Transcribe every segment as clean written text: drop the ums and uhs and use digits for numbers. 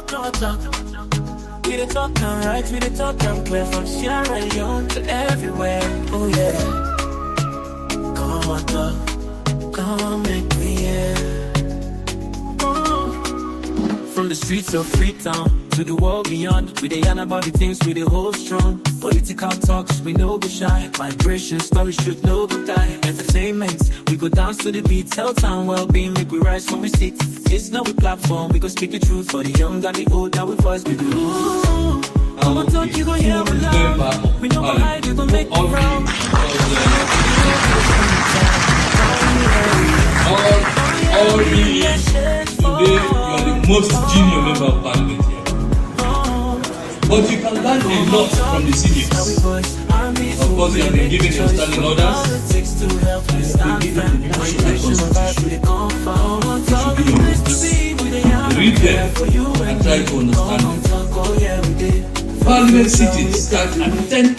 talk. We the talk and right, we the talk and clear from Sierra Leone to everywhere. Oh yeah. Come on, talk, come make me hear. From the streets of Freetown to the world beyond, we dey yarn about the things we dey hold strong. Political talks, we no go shy. Migration stories should no go die. Entertainment, we go dance to the beat. Health and well-being, make we rise from we sit. It's not a platform, we go speak the truth for the young and the old. Now we voice we do. Come on, talk, you gon' hear me loud. We no go hide, we gon' make you proud. All today, you are the most junior member of parliament here. But you can learn a lot from the seniors. Of course, you have been given your standing orders. Read them and try to understand them. Parliament sittings start at 10 a.m.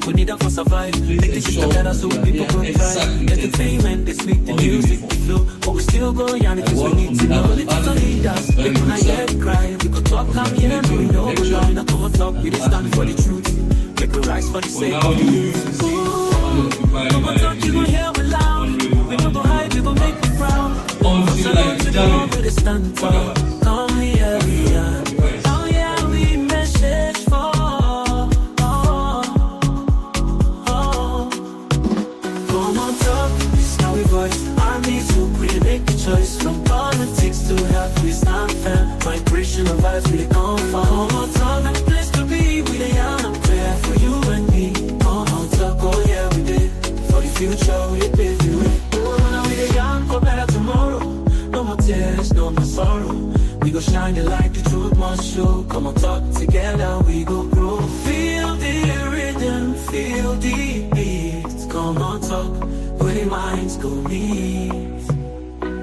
We need that for survive. Make the system better so people go thrive. Entertainment, they speak the music, the flow. But we still go yarn because we need to know. Political leaders, they can I get cry. We go talk, come here, we know we lie. Not come talk, we just stand for the truth. Make we rise for the sake of the youth. Come on talk, you gon' hear we loud. We no go hide, we gon' make you proud. Until like to the one we stand for. Come here, we are. From politics to health, we stand firm. Migration of vibes, we come from. Come on, talk, and place to be. We the young and clear for you and me. Come on, talk, oh yeah, we did. For the future, we pave the way. Oh, now we the young for better tomorrow. No more tears, no more sorrow. We go shine the light, the truth must show. Come on, talk together, we go grow. Feel the rhythm, feel the beat. Come on, talk, where the minds go meet.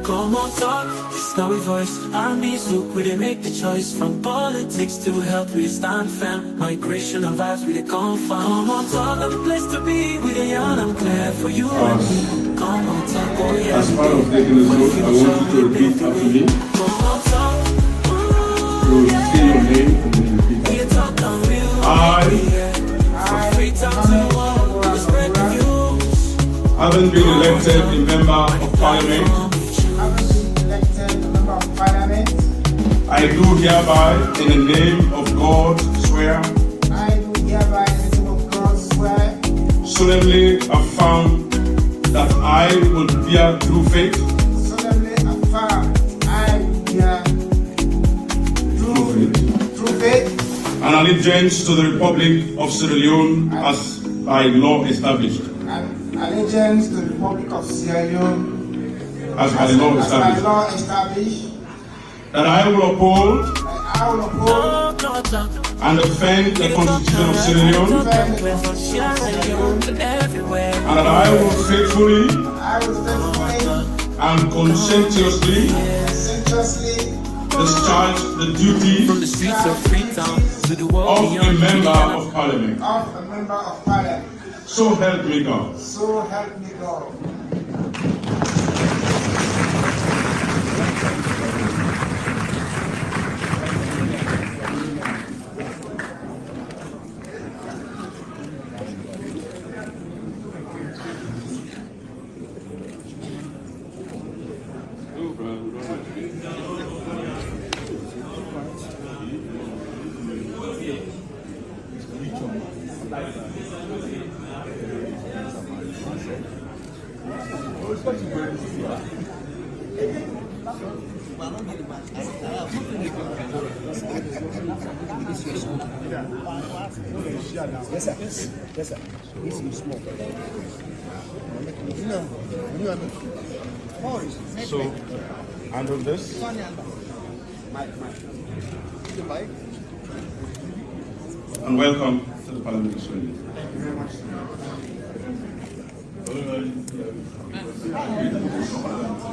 Come on, talk, this now we voice. Armies look, we they make the choice. From politics to health, we stand firm. Migration and vibes, we they come from. Come on, talk, and the place to be. We they young and clear for you and me. Come on, talk, oh yeah. As part of taking this vote, I want you to repeat after me. Come on, talk. You say your name and then repeat We talk and real. I, from Freetown to the world, we spread the news. having been elected a member of parliament, I do hereby, in the name of God, swear. I do hereby, in the name of God, swear. Solemnly affirm that I will bear true faith. Solemnly affirm I will bear true faith. And allegiance to the Republic of Sierra Leone as by law established. And allegiance to the Republic of Sierra Leone As by law established. That I will uphold Talk, and defend the Constitution of Sierra Leone. And that I will faithfully and conscientiously discharge the duty from the streets of Freetown to the world of a member of parliament. So help me God. So help me God. Yes, sir. Yes, sir. This is small. So, handle this. And welcome to the Parliament of Sierra Leone. Thank you very much.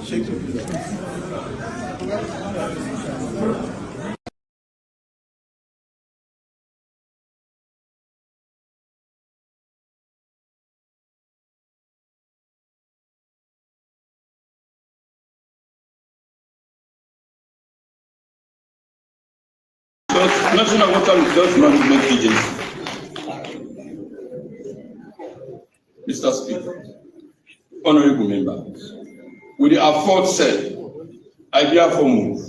Shake the national water resource management agency. Mr. Speaker, honorable members, with the aforesaid, I therefore move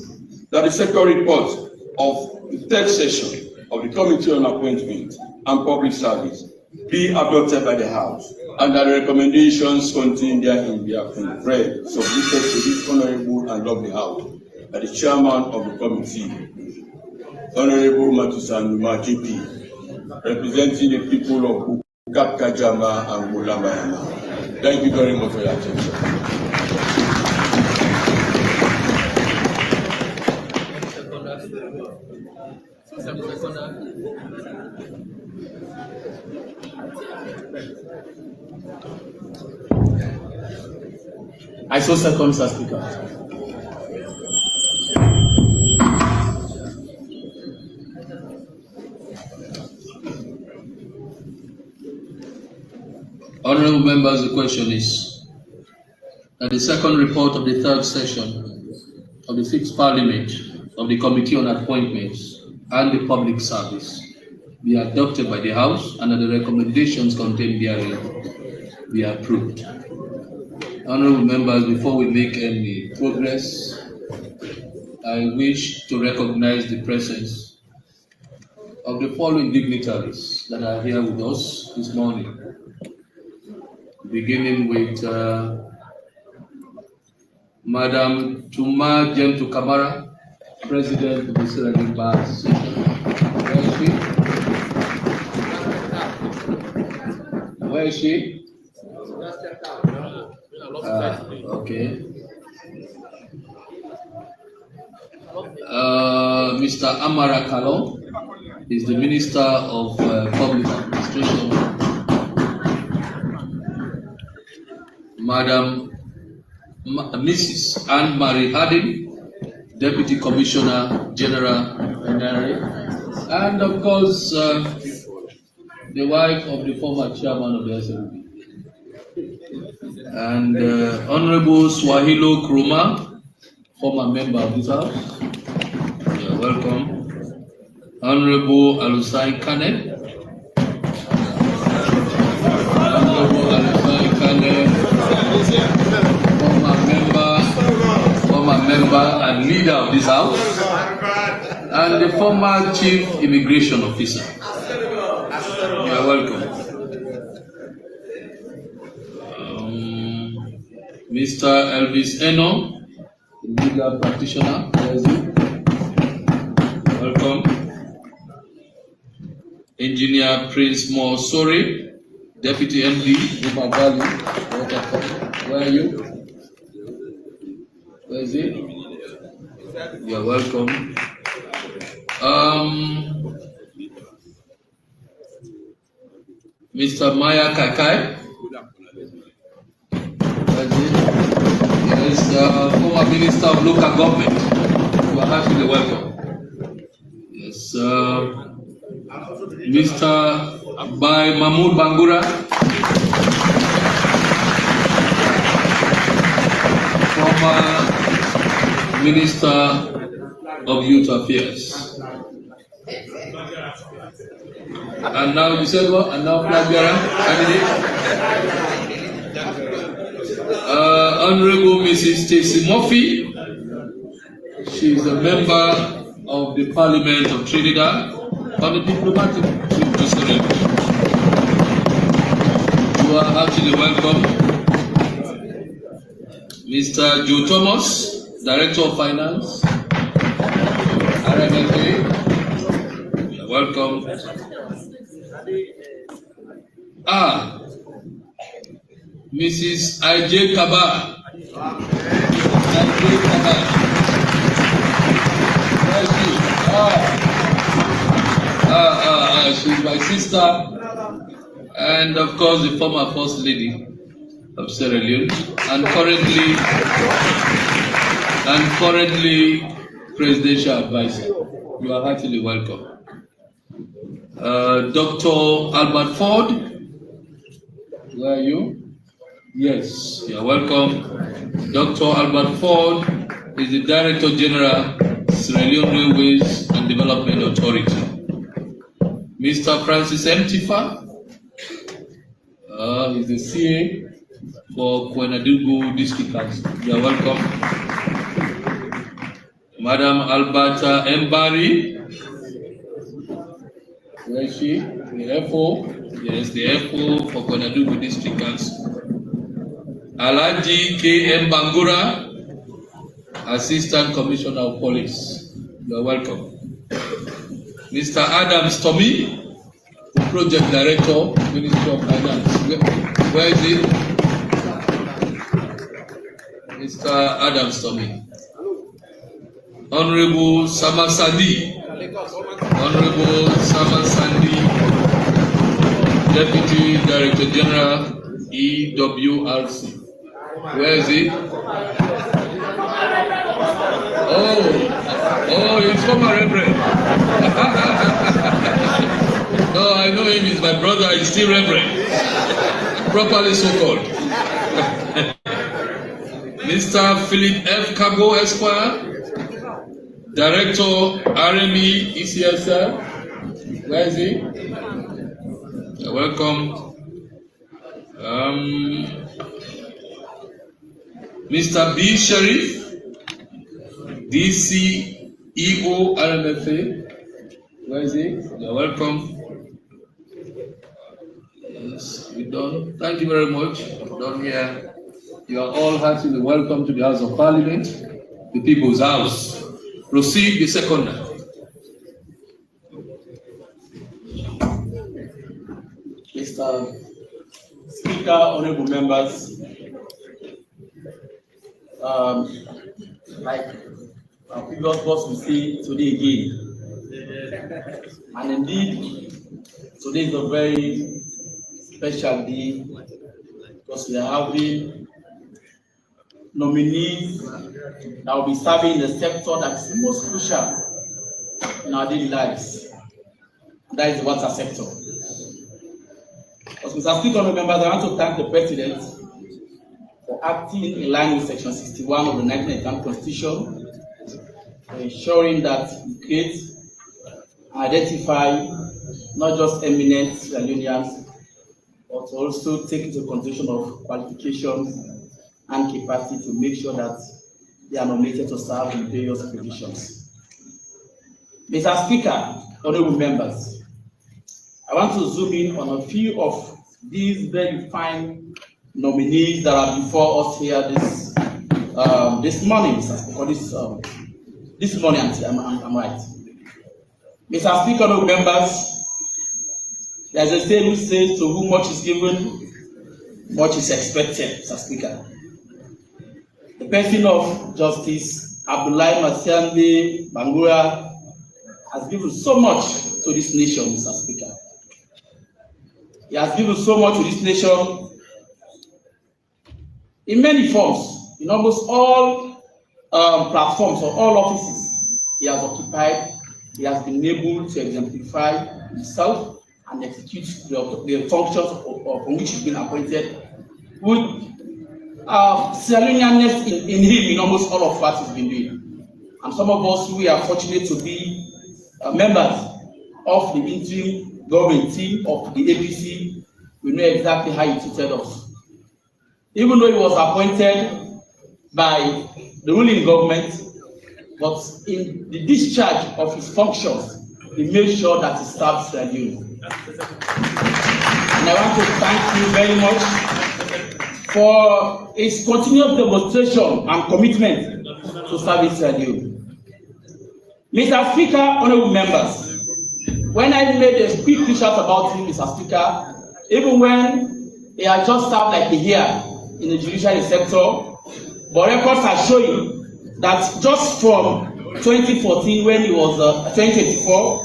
that the second report of the third session of the Committee on Appointment and Public Service be adopted by the House, and that the recommendations contained therein be approved, read, submitted to this honorable and lovely House by the Chairman of the Committee, Honorable Matusan JP, representing the people of Kapkajama and Mulambayama. Thank you very much for your attention. I so second, Mr. Speaker. Honorable members, the question is that the second report of the third session of the Sixth Parliament of the Committee on Appointments and the Public Service be adopted by the House, and that the recommendations contained therein be approved. Honorable members, before we make any progress, I wish to recognize the presence of the following dignitaries that are here with us this morning, beginning with Madam Tuma Jentu Kamara, President of the Sierra Leone Bar Association. Where is she? Okay. Mr. Amara Kalon is the Minister of Public Administration. Madam Mrs. Anne-Marie Harding, Deputy Commissioner General, NRA, and of course, the wife of the former chairman of the SLB. And Honorable Swahilo Kruma, former member of this House. You're welcome. Honorable Alusai Kane. Honorable Alusai Kane, former member and leader of this House, and the former Chief Immigration Officer. You're welcome. Mr. Elvis Eno, legal practitioner. Welcome. Engineer Prince Mosori, Deputy MD, Uba Valley. Where are you? Where is he? You're welcome. Mr. Maya Kakai. Yes, former Minister of Local Government. You are heartily welcome. Yes, Mr. Abai Mahmoud Bangura, former Minister of Youth Affairs. And now you said what? And now flag bearer candidate. Honorable Mrs. Stacey Murphy. She is a member of the Parliament of Trinidad on the diplomatic trip to Sierra Leone. You are heartily welcome. Mr. Joe Thomas, Director of Finance, RMFA. You are welcome. Mrs. I.J. Kaba. She's my sister, and of course the former First Lady of Sierra Leone, and currently Presidential Advisor. You are heartily welcome. Dr. Albert Ford, where are you? Yes, you are welcome. Dr. Albert Ford is the Director General, Sierra Leone Railways and Development Authority. Mr. Francis M. Tifa, he's the CA for Komon-Tok District Council. You are welcome. Madam Alberta Mbari, where is she? The FO. Yes, the FO for Komon-Tok District Council. Alaji K.M. Bangura, Assistant Commissioner of Police. You are welcome. Mr. Adams Tommy, Project Director, Ministry of Finance. Where is it? Mr. Adams Tommy. Honorable Samasandi. Honorable Samasandi, Deputy Director General, EWRC. Where is he? Oh, he's former Reverend. No, I know him. He's my brother. He's still Reverend. Properly so called. Mr. Philip F. Kago Esquire, Director, RME, ECSL. Where is he? You're welcome. Mr. B. Sharif, DCEO, RMFA. Where is he? You're welcome. Yes, we're done. Thank you very much. We're done here. You are all heartily welcome to the House of Parliament, the People's House. Proceed the second now. Mr. Speaker, honorable members, like our previous boss will say today again, and indeed today is a very special day because we are having nominees that will be serving in the sector that is most crucial in our daily lives. That is the water sector. As Mr. Speaker, members, I want to thank the President for acting in line with Section 61 of the 1999 Constitution, for ensuring that we create and identify not just eminent Sierra Leoneans, but also take into consideration of qualifications and capacity to make sure that they are nominated to serve in various positions. Mr. Speaker, honorable members, I want to zoom in on a few of these very fine nominees that are before us here this morning, Mr. Speaker, this morning, I'm right. Mr. Speaker, honorable members, there's a saying which says, to whom much is given, much is expected, Mr. Speaker. The person of Justice Abdullahi Masiande Bangura has given so much to this nation, Mr. Speaker. He has given so much to this nation in many forms, in almost all platforms or all offices he has occupied. He has been able to exemplify himself and execute the functions on which he's been appointed with Sierra Leoneanness in him in almost all of what he's been doing. And some of us who are fortunate to be members of the interim government team of the APC, we know exactly how he treated us. Even though he was appointed by the ruling government, but in the discharge of his functions, he made sure that he served Sierra Leone. And I want to thank you very much for his continuous demonstration and commitment to service Sierra Leone. Mr. Speaker, honorable members, when I made a quick research about him, Mr. Speaker, even when he had just served like a year in the judiciary sector, but records are showing that just from 2014, when he was 2024,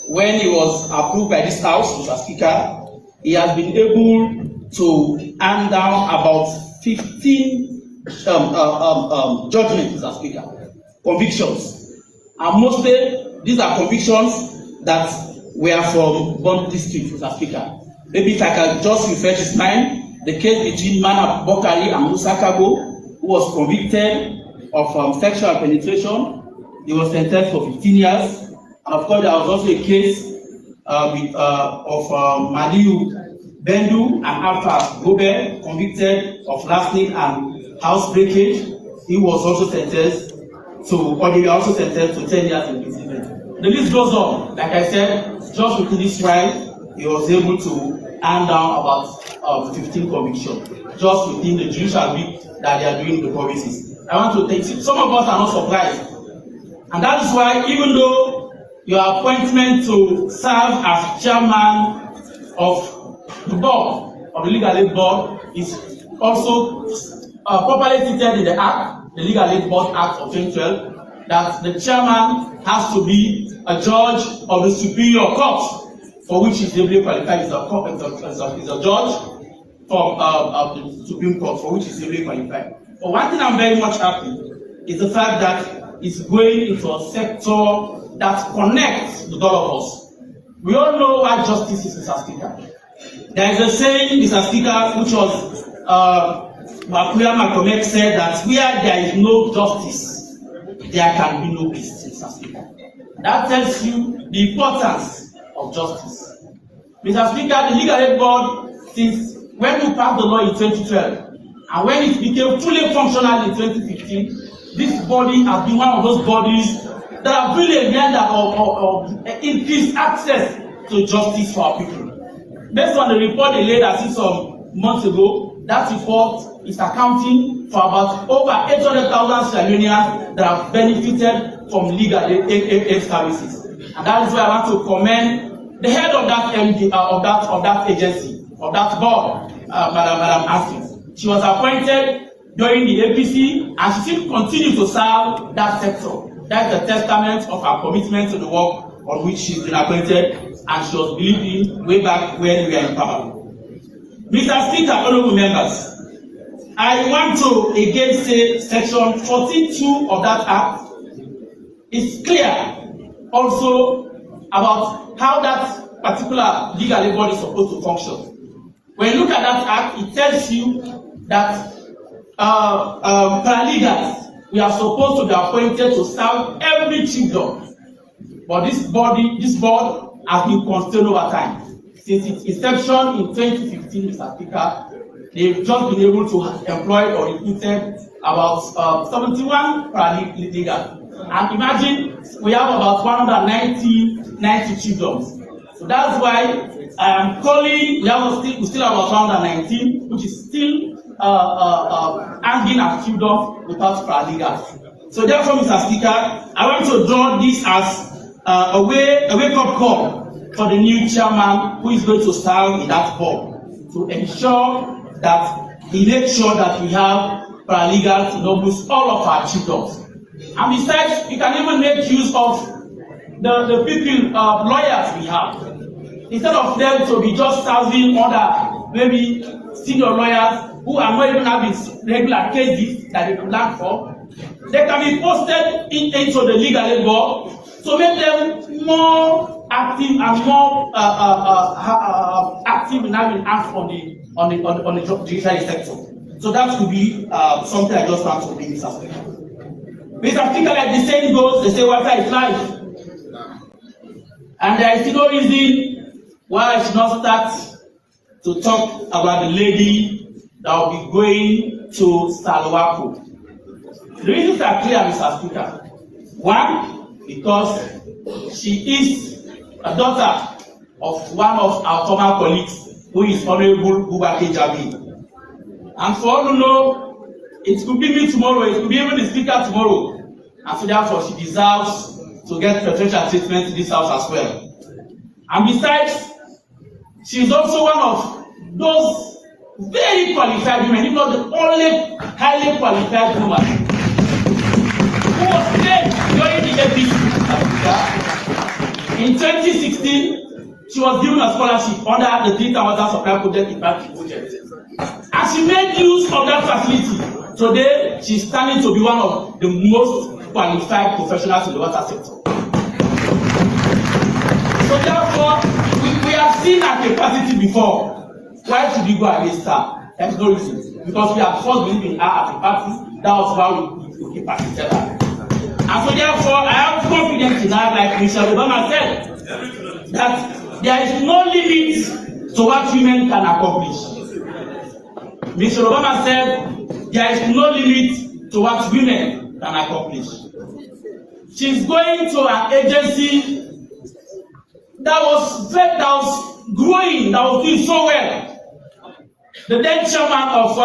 when he was approved by this House, Mr. Speaker, he has been able to hand down about 15 judgments, Mr. Speaker, convictions. And mostly, these are convictions that were from Bond District, Mr. Speaker. Maybe if I can just refresh his mind, the case between Mana Bokari and Musa Kago, who was convicted of sexual penetration. He was sentenced for 15 years. And of course, there was also a case of Maliu Bendu and Alpha Gobe, convicted of larceny and house breakage. He was also sentenced to, or they were also sentenced to 10 years imprisonment. The list goes on. Like I said, just within this trial, he was able to hand down about 15 convictions, just within the judicial week that they are doing the provinces. I want to thank you. Some of us are not surprised. And that is why, even though your appointment to serve as chairman of the board, of the Legal Aid Board, is also properly stated in the Act, the Legal Aid Board Act of 2012, that the chairman has to be a judge of the Superior Court, for which he is ably qualified. Is a judge from the Supreme Court, for which he is ably qualified. But one thing I'm very much happy is the fact that it's going into a sector that connects with all of us. We all know what justice is, Mr. Speaker. There is a saying, Mr. Speaker, which was Makuya Makomek said that where there is no justice, there can be no peace, Mr. Speaker. That tells you the importance of justice. Mr. Speaker, the Legal Aid Board, since when we passed the law in 2012, and when it became fully functional in 2015, this body has been one of those bodies that have really agenda of increased access to justice for our people. Based on the report they laid at it some months ago, that report is accounting for about over 800,000 Sierra Leoneans that have benefited from legal aid services. And that is why I want to commend the head of that of that agency, of that board, Madam Asif. She was appointed during the APC, and she still continues to serve that sector. That's a testament of her commitment to the work on which she's been appointed, and she was believing way back when we were in power. Mr. Speaker, honorable members, I want to again say section 42 of that act is clear also about how that particular legal aid board is supposed to function. When you look at that act, it tells you that paralegals, we are supposed to be appointed to serve every chiefdom. But this board has been constrained over time. Since its inception in 2015, Mr. Speaker, they've just been able to employ or recruited about 71 paralegals. And imagine we have about 190 chiefdoms. So that's why I am calling, we still have about 119, which is still hanging at chiefdoms without paralegals. So therefore, Mr. Speaker, I want to draw this as a wake-up call for the new chairman who is going to serve in that board, to ensure that he makes sure that we have paralegals in almost all of our chiefdoms. And besides, we can even make use of the people, lawyers we have. Instead of them to be just serving other, maybe senior lawyers who are not even having regular cases that they can learn for, they can be posted into the legal aid board to make them more active and more active in having hands on the judiciary sector. So that could be something I just want to bring this aspect. Mr. Speaker, like the saying goes, they say water is life. And there is no reason why I should not start to talk about the lady that will be going to Salwako. The reasons are clear, Mr. Speaker. One, because she is a daughter of one of our former colleagues, who is Honorable Bubake Jabi. And for all who know, it could be me tomorrow, it could be even the speaker tomorrow. And so therefore, she deserves to get preferential treatment in this house as well. And besides, she is also one of those very qualified women, if not the only highly qualified woman, who was paid during the APC. In 2016, she was given a scholarship under the 3,000 supply project in Baki project. And she made use of that facility. Today, she's standing to be one of the most qualified professionals in the water sector. So therefore, we have seen her capacity before. Why should we go against her? There's no reason. Because we have first believed in her as a party. That was why we keep her together. And so therefore, I have confidence in that, like Mr. Obama said, that there is no limit to what women can accomplish. Mr. Obama said, there is no limit to what women can accomplish. She's going to an agency that was growing, that was doing so well. The then chairman of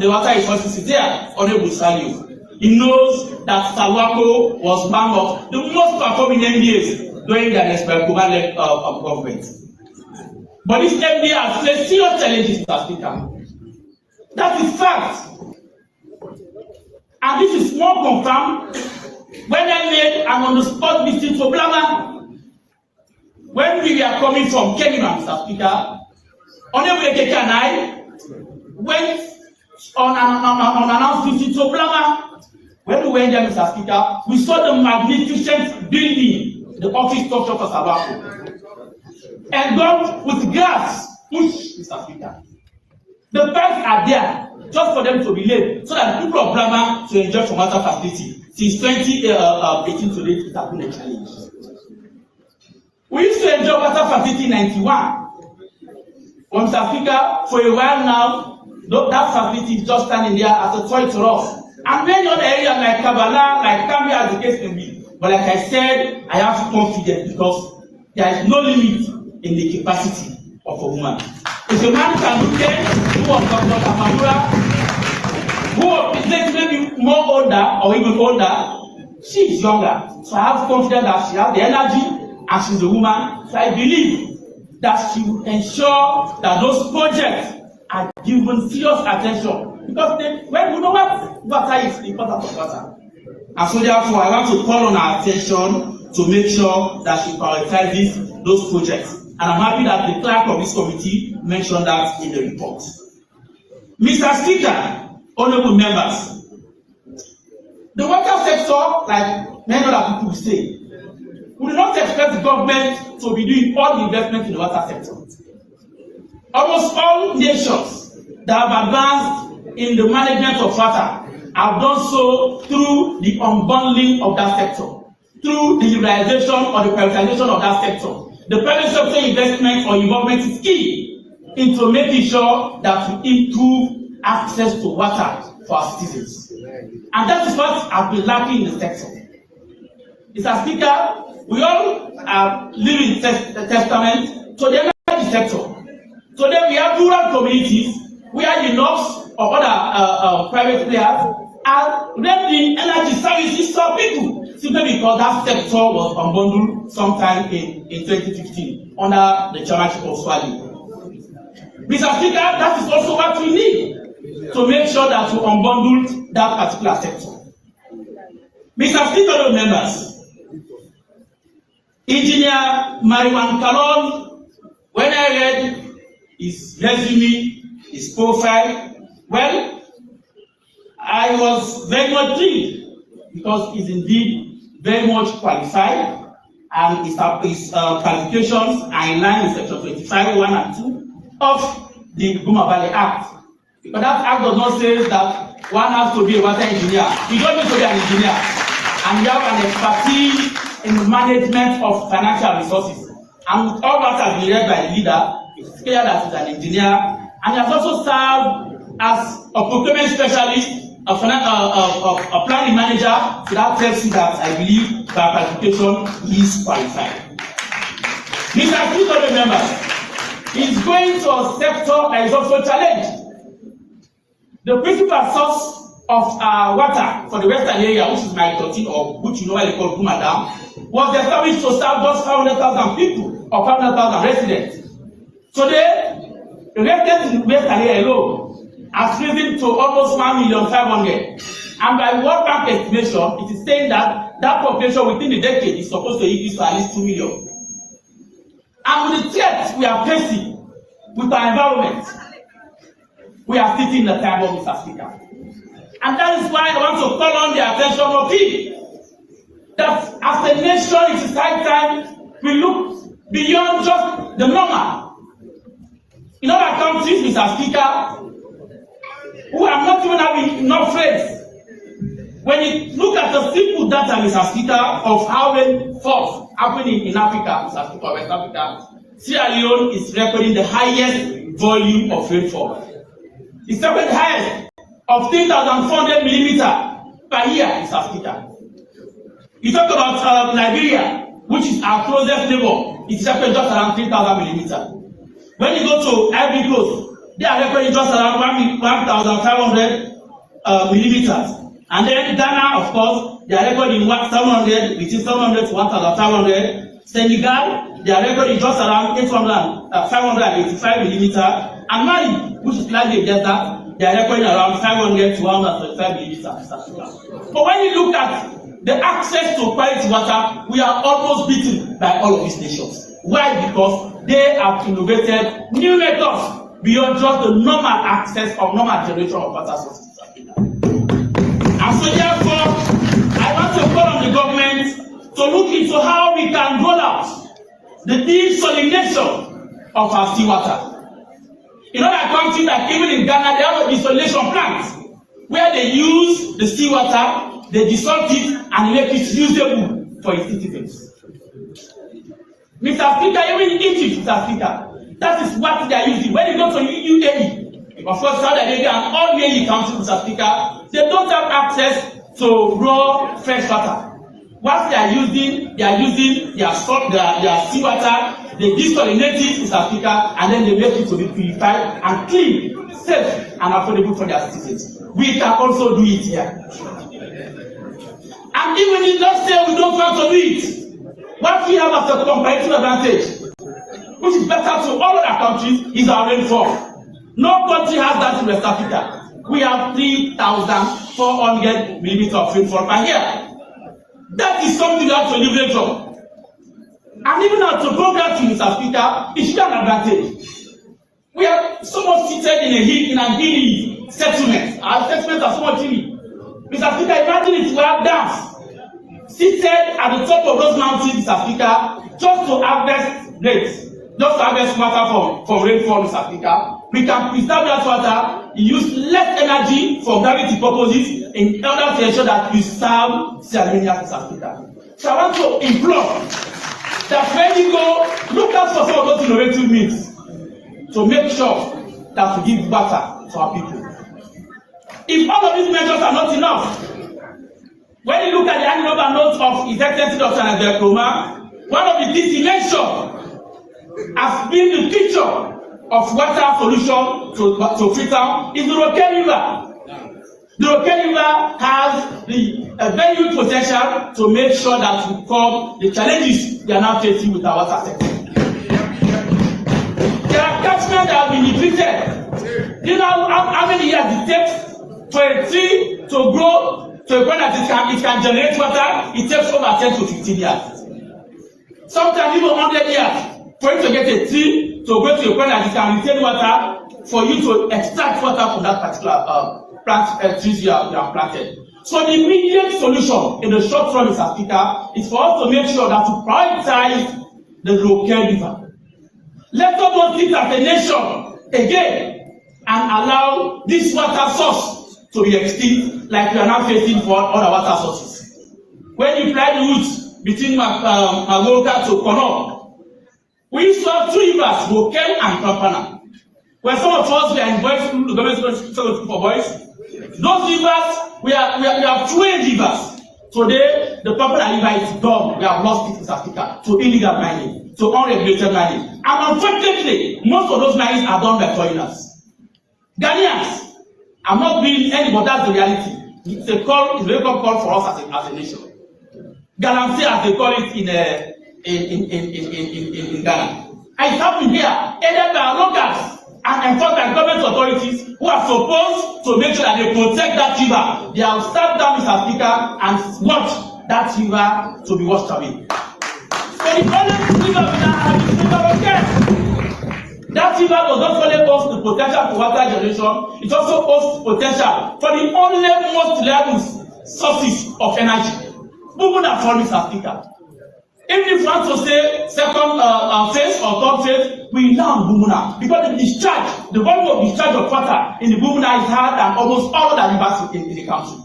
the Water Resources is there, Honorable Salio. He knows that Salwako was one of the most performing MBAs during the experimental of government. But this MBA has faced serious challenges, Mr. Speaker. That is fact. And this is more confirmed when I made an on-the-spot visit to Blama. When we were coming from Kenya, Mr. Speaker, Honorable Ekeke and I went on an announced visit to Blama. When we went there, Mr. Speaker, we saw the magnificent building, the office structure for Sabako, and gone with grass, push, Mr. Speaker. The pipes are there just for them to be laid, so that the people of Blama to enjoy from water facility. Since 2018 to date, it has been a challenge. We used to enjoy water facility in 91. Well, Mr. Speaker, for a while now, that facility is just standing there as a toy to us. And many other areas like Kabbalah, like Kambia, as the case may be. But like I said, I have confidence because there is no limit in the capacity of a woman. If a man can look at who was Dr. Bangura, who is maybe more older or even older, she is younger. So I have confidence that she has the energy and she's a woman. So I believe that she will ensure that those projects are given serious attention. Because when we know what water is, the importance of water. And so therefore, I want to call on our attention to make sure that she prioritizes those projects. And I'm happy that the clerk of this committee mentioned that in the report. Mr. Speaker, honorable members, the water sector, like many other people say, we do not expect the government to be doing all the investment in the water sector. Almost all nations that have advanced in the management of water have done so through the unbundling of that sector, through the liberalization or the privatization of that sector. The private sector investment or involvement is key into making sure that we improve access to water for our citizens. And that is what has been lacking in the sector. Mr. Speaker, we all are living testament to the energy sector. Today we have rural communities where the NOPs or other private players are rendering energy services to people simply because that sector was unbundled sometime in 2015 under the chairmanship of Swali. Mr. Speaker, that is also what we need to make sure that we unbundle that particular sector. Mr. Speaker, members, Engineer Mariwan Kalon, when I read his resume, his profile, well, I was very much thrilled because he's indeed very much qualified and his qualifications are in line with section 25, 1 and 2 of the Guma Valley Act. But that act does not say that one has to be a water engineer. You don't need to be an engineer. And you have an expertise in the management of financial resources. And with all that has been read by the leader, it's clear that he's an engineer. And he has also served as a procurement specialist, a planning manager. So that tells you that I believe by qualification he is qualified. Mr. Speaker, members, is going to a sector that is also challenged. The principal source of water for the western area, which is my 13 or which you normally call Guma Dam, was established to serve just 500,000 people or 500,000 residents. Today, the residents in the western area alone has risen to almost 1,500,000. And by World Bank estimation, it is saying that that population within a decade is supposed to increase to at least 2 million. And with the threats we are facing with our environment, we are sitting in the time of Mr. Speaker. And that is why I want to call on the attention of people that as a nation it is high time we look beyond just the normal. In other countries, Mr. Speaker, who are not even having enough friends, When you look at the simple data, Mr. Speaker, of how rainfall happening in Africa, Mr. Speaker, West Africa, Sierra Leone is recording the highest volume of rainfall. It's the highest of 3,400 millimeters per year, Mr. Speaker. You talk about Liberia, which is our closest neighbor, it's recording just around 3,000 millimeters. When you go to Ivory Coast, they are recording just around 1,500 millimeters. And then Ghana, of course, they are recording 700, between 700 to 1,500. Senegal, they are recording just around 585 millimeters. And Mali, which is slightly against that, they are recording around 500 to 135 millimeters. But when you look at the access to quality water, we are almost beaten by all of these nations. Why? Because they have innovated new methods beyond just the normal access or normal generation of water sources. And so therefore, I want to call on the government to look into how we can roll out the desalination of our seawater. In other countries, like even in Ghana, they have a desalination plant where they use the seawater, they desalt it, and make it usable for its citizens. Mr. Speaker, even in Egypt, Mr. Speaker, that is what they are using. When you go to UAE, of course, Saudi Arabia and all UAE countries, Mr. Speaker, they don't have access to raw fresh water. What they are using their salt, their seawater, they desalinate it, Mr. Speaker, and then they make it to be purified and clean, safe, and affordable for their citizens. We can also do it here. And even if not say we don't want to do it, what we have as a comparative advantage, which is better to all other countries, is our rainfall. No country has that in West Africa. We have 3,400 millimeters of rainfall per year. That is something we have to leverage on. And even as to progress to Mr. Speaker, it should be an advantage. We are so much seated in a hilly settlement. Our settlements are so much hilly. Mr. Speaker, imagine if we have dams seated at the top of those mountains, Mr. Speaker, just to harvest rains, just to harvest water from rainfall, Mr. Speaker. We can preserve that water, use less energy for gravity purposes in order to ensure that we serve Sierra Leone, Mr. Speaker. So I want to implore that when you go, look out for some of those innovative means to make sure that we give water to our people. If all of these measures are not enough, when you look at the annual notes of His Excellency Dr. Nagbe, one of the things he mentioned has been the picture of water solution to Freetown is the Roque River. The Roque River has the very good potential to make sure that we curb the challenges we are now facing with our water sector. There are catchments that have been depleted. Do you know how many years it takes for a tree to grow to a point that it can generate water? It takes over 10 to 15 years. Sometimes even 100 years for you to get a tree to go to a point that it can retain water for you to extract water from that particular plant trees you have planted. So the immediate solution in the short run, Mr. Speaker, is for us to make sure that we prioritize the Roque River. Let's not do it as a nation again and allow this water source to be extinct like we are now facing for other water sources. When you fly the route between Magoka to Kono, we used to have two rivers, Roque and Kampana. When some of us were in boys school, the government school for boys, those rivers, we have 2 rivers. Today, the Kampana River is gone. We have lost it in South Africa to illegal mining, to unregulated mining. And unfortunately, most of those minings are done by foreigners. Ghanaians, I'm not being any, but that's the reality. It's a wake-up call for us as a nation. Galamsey, as they call it in Ghana. And it's happening here, either by locals and enforced by government authorities who are supposed to make sure that they protect that river. They have sat down, Mr. Speaker, and watch that river to be washed away. So the only river we now have is river Roque. That river does not only host the potential for water generation, it also hosts potential for the only most reliable sources of energy. Moving that for Mr. Speaker. Even if you want to say second phase or third phase, we now Bumuna because the volume of discharge of water in the Bumuna is higher than almost all other rivers in the country.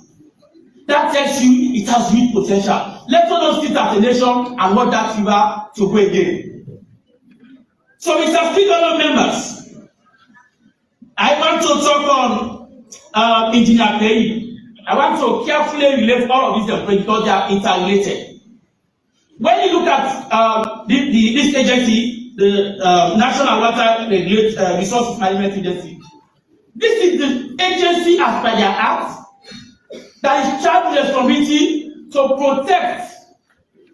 That tells you it has huge potential. Let us not sit as a nation and want that river to go again. So, Mr. Speaker, members, I want to talk on Engineer Pei. I want to carefully relate all of these because they are interrelated. When you look at this agency, the National Water Resources Management Agency, this is the agency as per their act that is charged with responsibility to protect,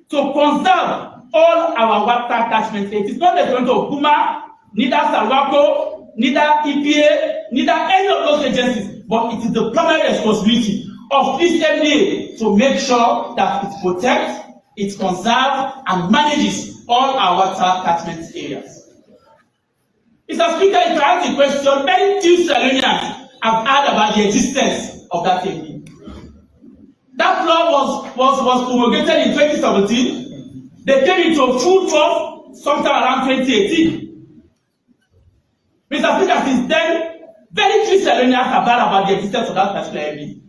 to conserve all our water catchment. It is not the responsibility of Puma, neither Salwako, neither EPA, neither any of those agencies, but it is the primary responsibility of this MDA to make sure that it protects, it conserves, and manages all our water catchment areas. Mr. Speaker, if I ask the question, many few Salonians have heard about the existence of that MDA. That law was promulgated in 2017. They came into full force sometime around 2018. Mr. Speaker, since then, very few Salonians have heard about the existence of that particular MDA.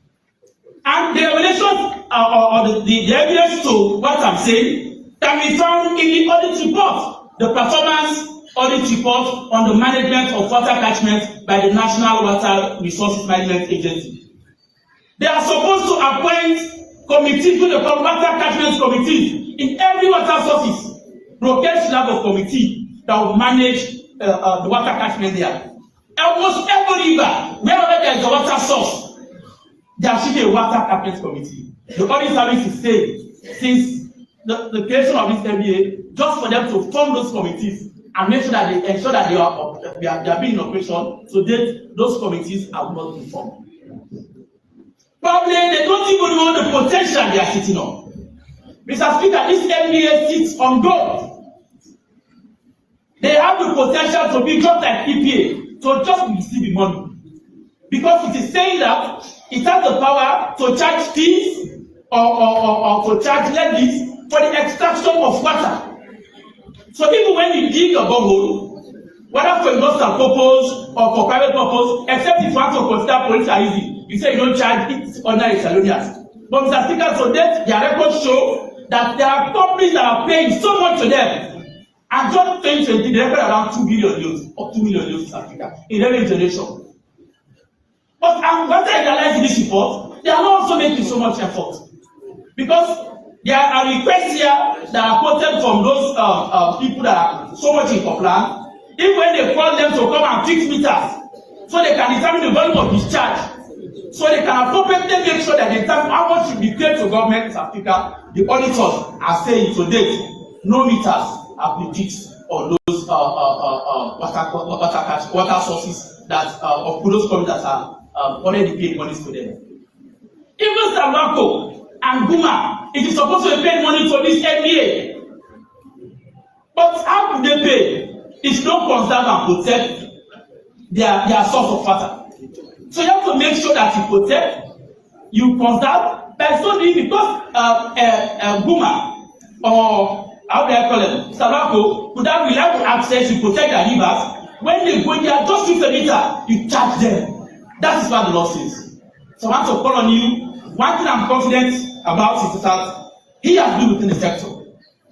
And the regulations or the evidence to what I'm saying can be found in the audit report, the performance audit report on the management of water catchment by the National Water Resources Management Agency. They are supposed to appoint committees, the water catchment committees in every water sources. Brokers should have a committee that will manage the water catchment there. Almost every river, wherever there is a water source, there should be a water catchment committee. The audit service is saying, since the creation of this MBA, just for them to form those committees and make sure that they ensure that they are being in operation, so that those committees have not been formed. Probably they don't even know the potential they are sitting on. Mr. Speaker, this MBA sits on gold. They have the potential to be just like EPA, to just receive money. Because it is saying that it has the power to charge fees or to charge levies for the extraction of water. So even when you dig a borehole, whether for industrial purpose or for private purpose, except if you want to consider police are easy, you say you don't charge it ordinary Salonians. But Mr. Speaker, so that their records show that there are companies that are paying so much to them. And just 2020, they record around 2 billion euros or 2 million euros in South Africa in every generation. But what I realized in this report, they are not also making so much effort. Because there are requests here that are quoted from those people that are so much in compliance. Even when they call them to come and fix meters, so they can determine the volume of discharge, so they can appropriately make sure that they determine how much should be paid to government in South Africa. The auditors are saying to date, no meters have been fixed on those water sources that of those companies that are already paying money to them. Even Salwako and Guma, it is supposed to be paying money to this MBA. But how do they pay? It's not conserve and protect their source of water. So you have to make sure that you protect, you conserve, but so because Guma or how do I call it, Salwako could have reliable access to protect their rivers. When they go there, just 50 meters, you charge them. That is what the law says. So I want to call on you. One thing I'm confident about is that he has been within the sector.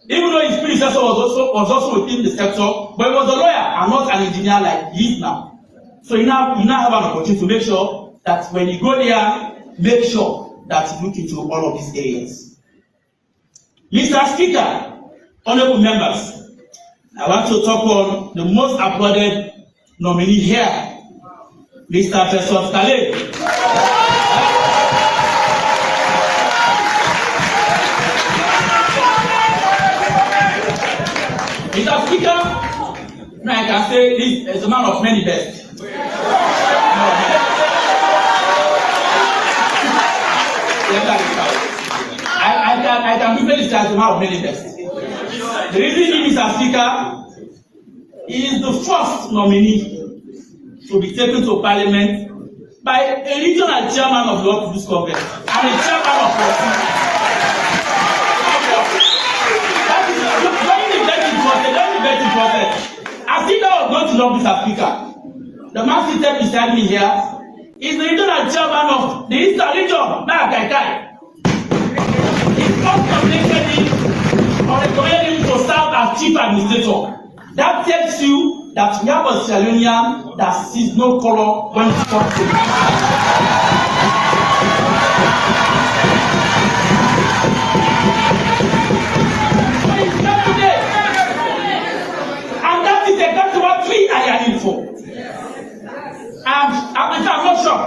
Even though his predecessor was also within the sector, but he was a lawyer and not an engineer like he is now. So you now have an opportunity to make sure that when you go there, make sure that you look into all of these areas. Mr. Speaker, honorable members, I want to talk on the most applauded nominee here, Mr. Festus Kale. Mr. Speaker, I can say this is a man of many bests. I can quickly say as a man of many bests. The reason is, Mr. Speaker, he is the first nominee to be taken to Parliament by a regional chairman of the World People's Congress and a chairman of the That is very vetting process. I think that was not enough, Mr. Speaker. The man seated beside me here is the regional chairman of the Eastern region, Kai. chief administrator. That tells you that we have a Sierra Leonean that sees no color when it comes to and that is exactly what we are yearning for. I'm not sure.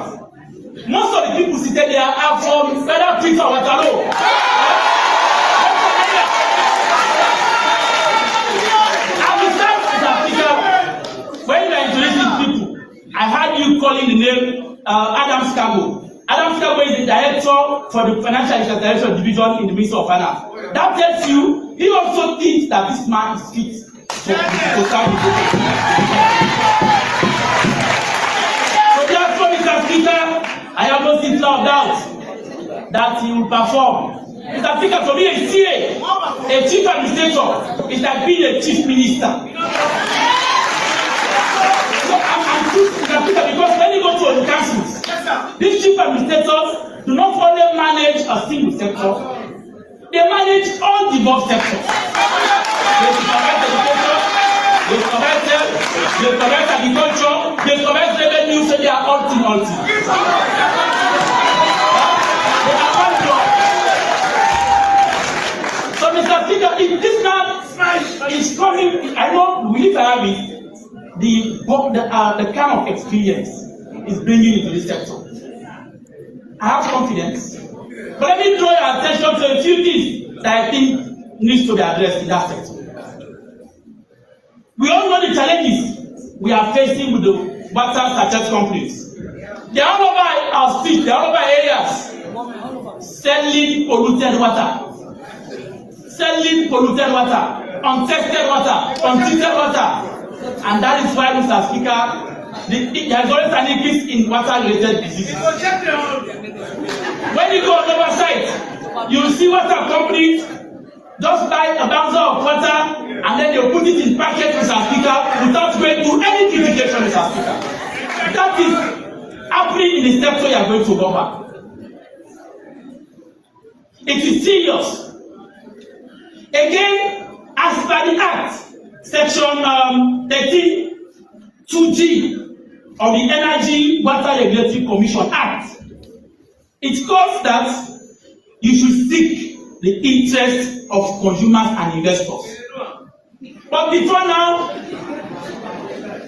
Most of the people seated there are from whether Prince or Watalo. When you are introducing people, I heard you calling the name Adam Scago. Adam Scago is the director for the Financial Institution Division in the Ministry of Finance. That tells you he also thinks that this man is fit to serve the people. So therefore, Mr. Speaker, I have no single doubt that he will perform. Mr. Speaker, for me, a CA, a chief administrator, is like being a chief minister. Because when you go to the councils, these chief administrators do not only manage a single sector, they manage all the above sectors. They supervise education, they supervise health, they supervise agriculture, they supervise revenue, so they are all team. They are all job. So Mr. Speaker, if this man is coming, I know we need to have it. The kind of experience is bringing into this sector. I have confidence. But let me draw your attention to a few things that I think needs to be addressed in that sector. We all know the challenges we are facing with the water sachet companies. They are all over our streets, they are all over areas selling polluted water. Untested water, untreated water. And that is why, Mr. Speaker, there is always an increase in water-related diseases. When you go on the other side, you will see water companies just buy a bouncer of water and then they put it in packets, Mr. Speaker, without going through any purification, Mr. Speaker. That is happening in the sector you are going to cover. It is serious. Again, as per the Act, Section 13 2G of the Energy Water Regulatory Commission Act, it calls that you should seek the interest of consumers and investors. But before now,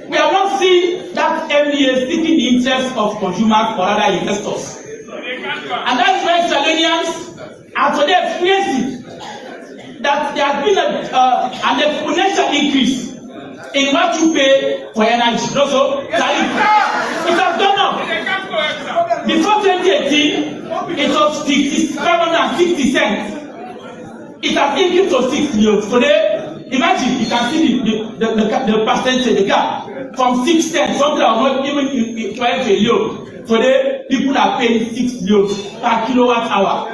we have not seen that MBA seeking the interest of consumers or other investors. And that's why Salonians are today experiencing that there has been an exponential increase in what you pay for energy. Also, it has gone up. Before 2018, it was 560 cents. It has increased to 6 million. Today, imagine, you can see the percentage, the gap. From 6 cents, something that was not even trying to a loan. Today, people are paying 6 million per kilowatt hour.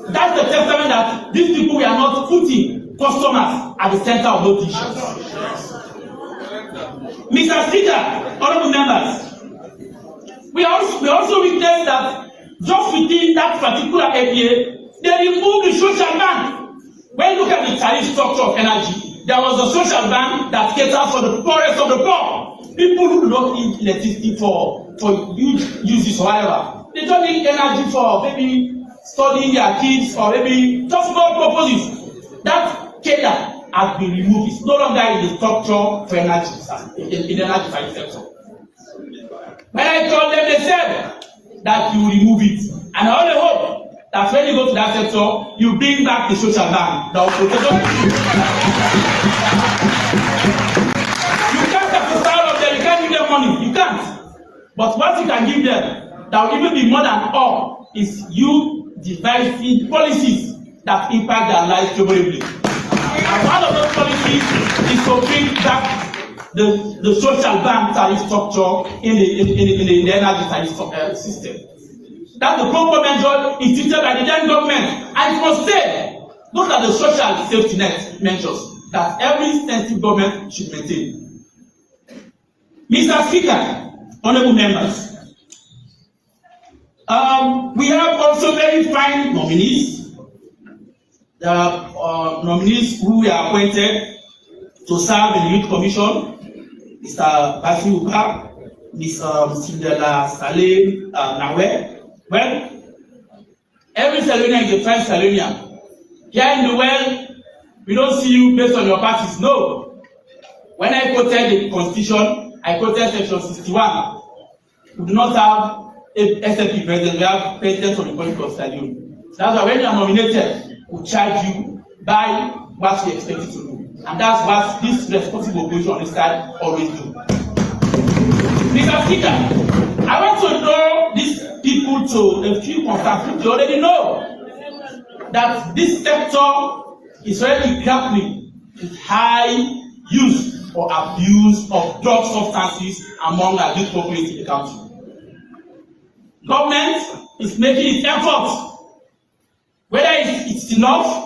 That's the testament that these people we are not putting customers at the center of those issues. Mr. Speaker, honorable members, we also witnessed that just within that particular area, they removed the social bank. When you look at the tariff structure of energy, there was a social bank that caters for the poorest of the poor. People who do not need electricity for huge uses or whatever. They don't need energy for maybe studying their kids or maybe just for purposes. That cadre has been removed. It's no longer in the structure for energy in the energy sector. When I told them, they said that you will remove it. And I only hope that when you go to that sector, you bring back the social bank that will protect you. You can't have the style of them, you can't give them money, you can't. But what you can give them that will even be more than all is you devising policies that impact their lives favorably. And one of those policies is to bring back the social bank tariff structure in the energy tariff system. That's the proper measure instituted by the then government. And it must say, those are the social safety net measures that every sensitive government should maintain. Mr. Speaker, honorable members, we have also very fine nominees. The nominees who were appointed to serve in the Youth Commission, Mr. Basi Uba, Ms. Cinderella Saleh Nawe. Well, every Salonian is a French Salonian. Here in the world, we don't see you based on your parties. No. When I quoted the Constitution, I quoted Section 61. We do not have a SFP president, we have president for the Republic of Sierra Leone. So that's why when you are nominated, we charge you by what we expect you to do. And that's what this responsible opposition on this side always do. Mr. Speaker, I want to draw these people to a few concerns. You already know that this sector is already grappling with high use or abuse of drug substances among our youth population in the country. Government is making its efforts. Whether it's enough,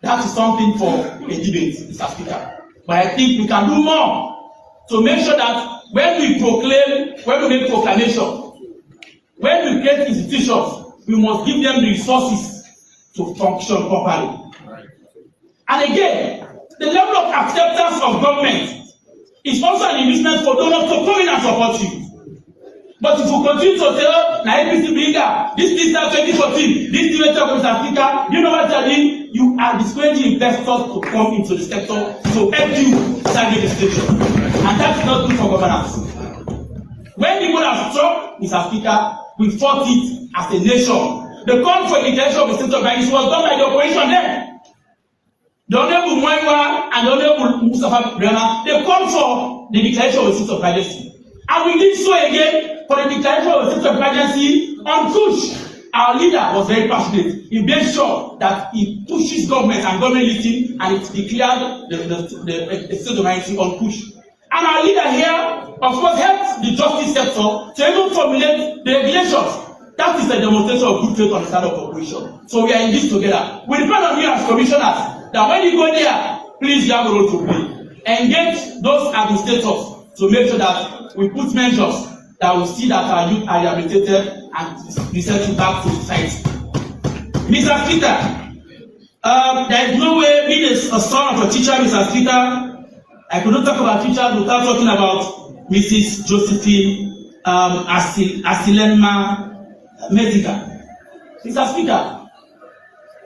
that is something for a debate, Mr. Speaker. But I think we can do more to make sure that when we make proclamation, when we create institutions, we must give them the resources to function properly. And again, the level of acceptance of government is also an inducement for donors to come in and support you. But if you continue to say, oh, na APC bigger, this is 2014, this is Mr. Speaker, you know what you're doing? You are discouraging investors to come into the sector to help you start the station. And that's not good for governance. When people have struck, Mr. Speaker, we fought it as a nation. The call for the declaration of the state of emergency was done by the opposition then. The Honorable Mwaiwa and the Honorable Mustafa Brema, they called for the declaration of the state of emergency. And we did so again for the declaration of the state of emergency on push. Our leader was very passionate. He made sure that he pushes government and government listening, and it declared the state of emergency on push. And our leader here, of course, helped the justice sector to even formulate the regulations. That is a demonstration of good faith on the side of opposition. So we are in this together. We depend on you as commissioners that when you go there, please you have a role to play. Engage those administrators to make sure that we put measures that will see that our youth are rehabilitated and resettled back to society. Mr. Speaker, there is no way being a son of a teacher, Mr. Speaker, I could not talk about teachers without talking about Mrs. Josephine Asilenma Medica. Mr. Speaker,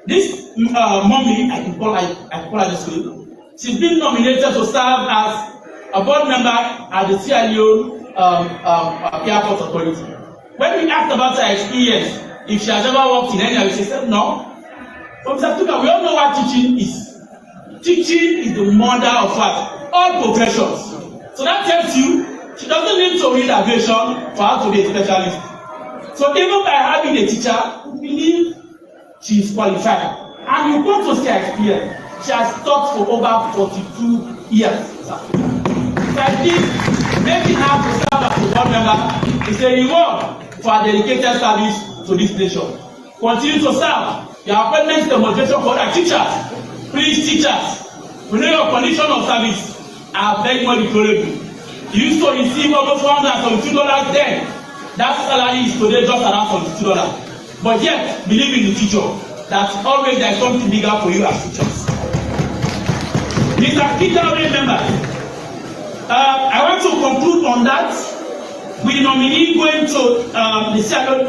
this mommy, I can call her this way, she's been nominated to serve as a board member at the Sierra Leone Airport Authority. When we asked about her experience, if she has ever worked in any area, she said no. But Mr. Speaker, we all know what teaching is. Teaching is the mother of what? All professions. So that tells you she doesn't need to read aviation for her to be a specialist. So even by having a teacher, we believe she is qualified. And you go to see her experience. She has taught for over 42 years. So I think making her to serve as a board member is a reward for her dedicated service to this nation. Continue to serve. Your appointment is a motivation for other teachers. Please, teachers, we know your condition of service are very much deplorable. You used to receive almost $172 then. That salary is today just around $42. But yet, believe in the future that always there is something bigger for you as teachers. Mr. Speaker, remember, I want to conclude on that with the nominee going to the Civil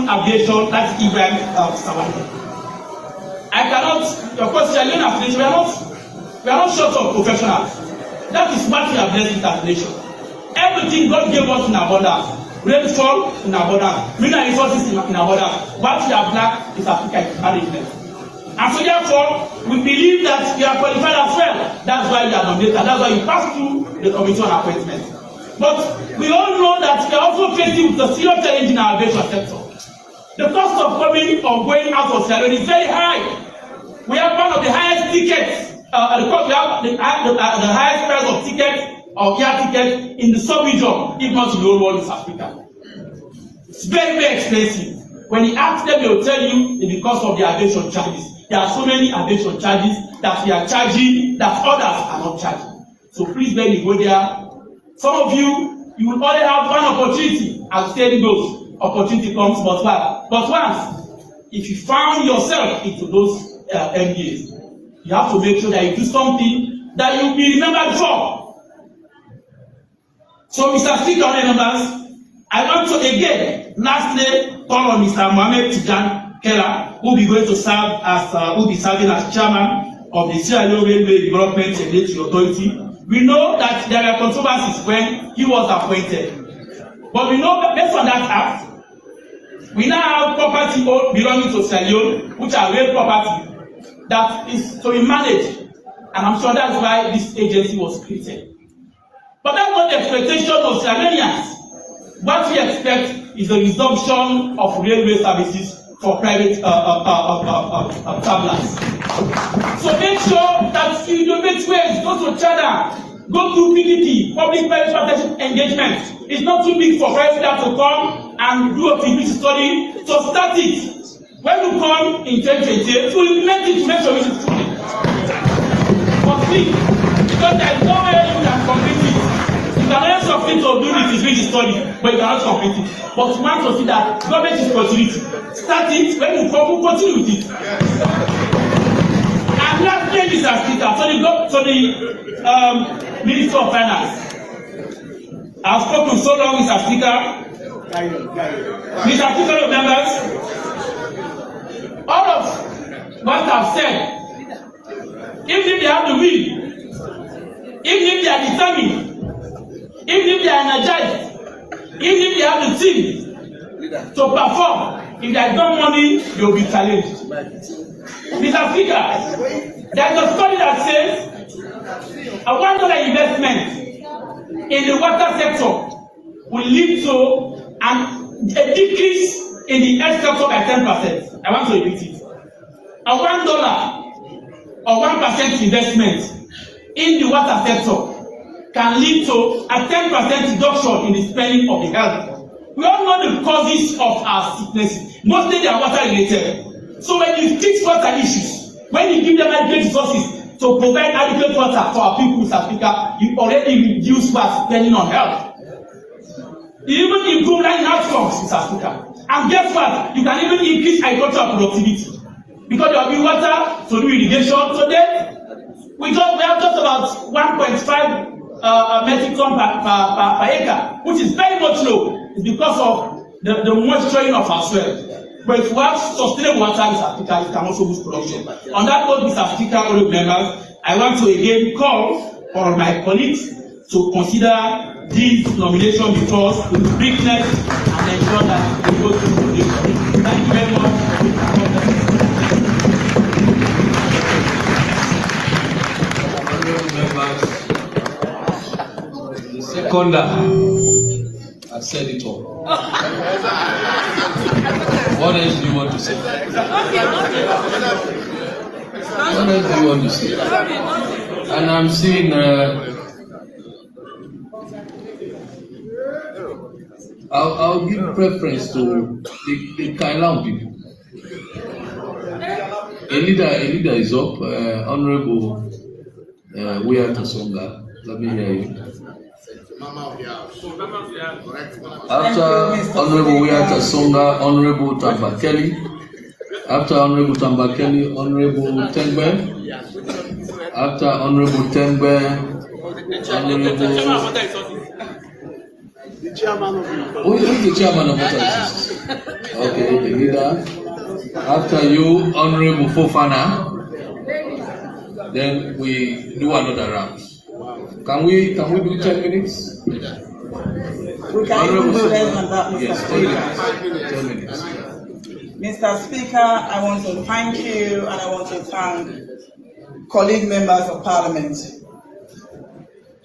Aviation, that's Ibrahim Sawani. I cannot, of course, we are not short of professionals. That is what we have blessed with as a nation. Everything God gave us in abundance. Rainfall in abundance. Mineral resources in abundance. What we have lacked is African management. And so therefore, we believe that we are qualified as well. That's why we are nominated. That's why we pass through the committee on appointment. But we all know that we are also facing with a serious challenge in our aviation sector. The cost of coming or going out of Sierra Leone is very high. We have one of the highest tickets. We have the highest price of tickets or air tickets in the sub-region, if not in the whole world in South Africa. It's very, very expensive. When you ask them, they will tell you it's because of the aviation charges. There are so many aviation charges that we are charging that others are not charging. So please, when you go there, some of you will only have one opportunity, as saying goes, opportunity comes but what? But once, if you found yourself into those MBAs, you have to make sure that you do something that you'll be remembered for. So, Mr. Speaker, honorable members, I want to again, lastly, call on Mr. Mohamed Shebora, who will be going to serve as, who will be serving as chairman of the Sierra Leone Railway Development and Regulatory Authority. We know that there are controversies when he was appointed, but we know that based on that act, we now have property belonging to Sierra Leone, which are real property that is to be managed, and I'm sure that's why this agency was created. But that's not the expectation of Sierra Leoneans. What we expect is the resumption of railway services for private travelers. So make sure that you innovate ways, go to China, go through PPP, public-private partnership engagement. It's not too big for private staff to come and do a feasibility study. So start it. When you come in 2028, you implement it to make sure it is true. But see, because there is no way you can complete it. You can only succeed to do the feasibility study, but you cannot complete it. But you want to see that government is continuity. Start it, when you come, we'll continue with it. And last thing is as Speaker, so the Minister of Finance. I've spoken so long, Mr. Speaker. Mr. Speaker, members, all of what I've said, even if they have the will, even if they are determined, even if they are energized, even if they have the team to perform, if there is no money, they will be challenged. Mr. Speaker, there is a study that says a $1 investment in the water sector will lead to a decrease in the health sector by 10%. I want to repeat it. A $1 or 1% investment in the water sector can lead to a 10% reduction in the spending of the health. We all know the causes of our sickness. Mostly they are water related. So when you fix water issues, when you give them adequate resources to provide adequate water for our people, Mr. Speaker, you already reduce what's spending on health. You even improve learning outcomes, Mr. Speaker. And guess what? You can even increase agricultural productivity. Because there will be water to do irrigation. So then, we have just about 1.5 metric ton per acre, which is very much low. It's because of the moisturing of our soil. But if you have sustainable water, Mr. Speaker, it can also boost production. On that note, Mr. Speaker, honorable members, I want to again call on my colleagues to consider this nomination before us with strictness and ensure that we go through the production. Thank you very much. The seconder has said it all. What else do you want to say? What else do you want to say? And I'm seeing I'll give preference to the Kailan people. A leader is up, Honorable Wiyata Songa. Let me hear you. After Honorable Wiyata Songa, Honorable Tambakeli. After Honorable Tambakeli, Honorable Tengbe. After Honorable Tengbe, Honorable. Who is the chairman of Water Resources? Okay, the leader. After you, Honorable Fofana. Then we do another round. Can we do 10 minutes? We can even do less than that, Mr. Yes, Speaker. 10 minutes. Mr. Speaker, I want to thank you and I want to thank colleague members of Parliament.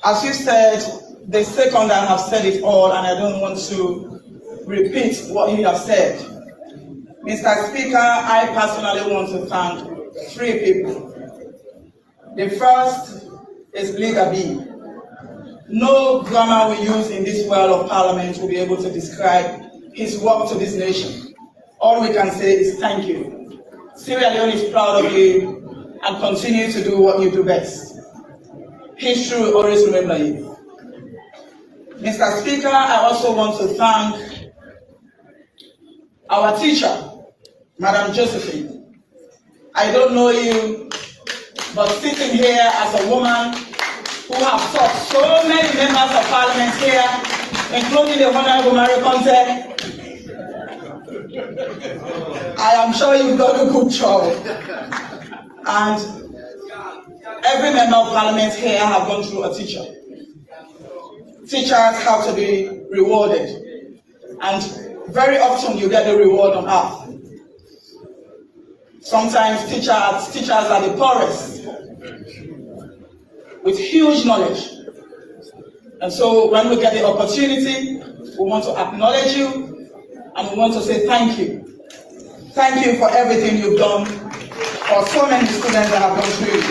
As you said, the seconder have said it all and I don't want to repeat what you have said. Mr. Speaker, I personally want to thank 3 people. The first is Leader B. No grammar we use in this world of Parliament will be able to describe his work to this nation. All we can say is thank you. Sierra Leone is proud of you and continue to do what you do best. History will always remember you. Mr. Speaker, I also want to thank our teacher, Madam Josephine. I don't know you, but sitting here as a woman who have taught so many members of parliament here, including the Honorable Marie Conte, I am sure you've done a good job. And every member of parliament here have gone through a teacher. Teachers have to be rewarded. And very often you get the reward on earth. Sometimes teachers are the poorest with huge knowledge. And so when we get the opportunity, we want to acknowledge you and we want to say thank you. Thank you for everything you've done for so many students that have gone through.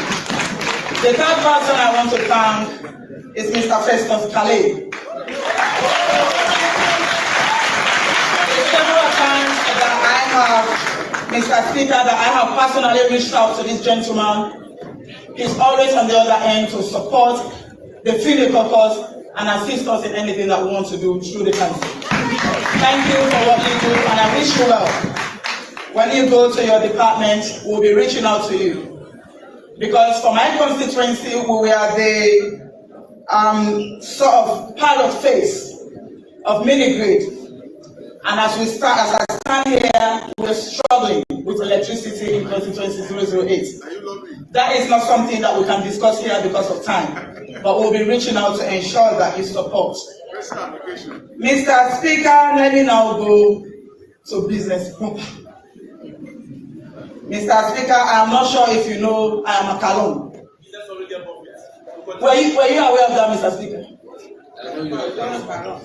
The third person I want to thank is Mr. Festus Calais. Several times that I have, Mr. Speaker, that I have personally reached out to this gentleman. He's always on the other end to support the Philly caucus and assist us in anything that we want to do through the country. Thank you for what you do, and I wish you well. When you go to your department, we'll be reaching out to you. Because for my constituency, we are the sort of pilot phase of mini grid. And as I stand here, we're struggling with electricity in constituency 008. That is not something that we can discuss here because of time, but we'll be reaching out to ensure that you support. Mr. Speaker, let me now go to business proper. Mr. Speaker, I am not sure if you know I am a Kalon. Were you aware of that, Mr. Speaker?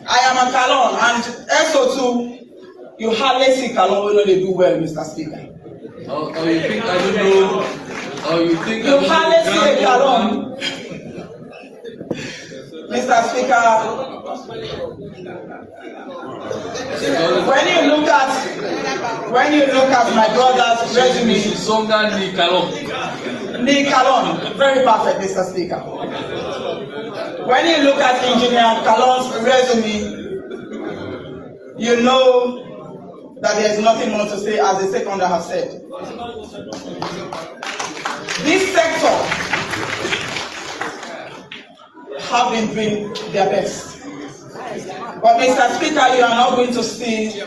I am a Kalon, and SO2, you hardly see Kalon when they do well, Mr. Speaker. Oh, you think I don't know? Oh, you think you hardly see a Kalon. Mr. Speaker, when you look at my brother's resume, Nikalon, very perfect, Mr. Speaker. When you look at Engineer Kalon's resume, you know that there's nothing more to say, as the seconder has said. This sector have been doing their best. But Mr. Speaker, you are not going to see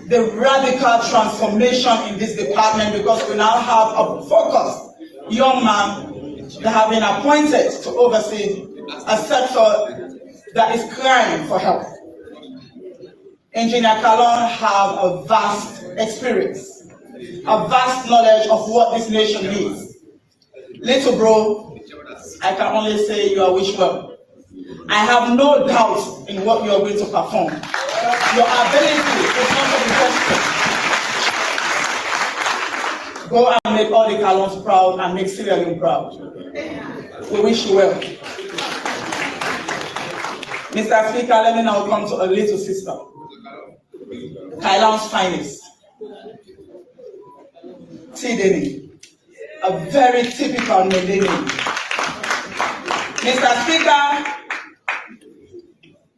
the radical transformation in this department because we now have a focused young man that have been appointed to oversee a sector that is crying for help. Engineer Kalon have a vast experience, a vast knowledge of what this nation needs. Little bro, I can only say you are wish well. I have no doubt in what you are going to perform. Your ability is not to be questioned. Go and make all the Kalons proud and make Sierra Leone proud. We wish you well. Mr. Speaker, let me now come to a little sister. Kalon's finest. Tideni. A very typical name. Mr. Speaker,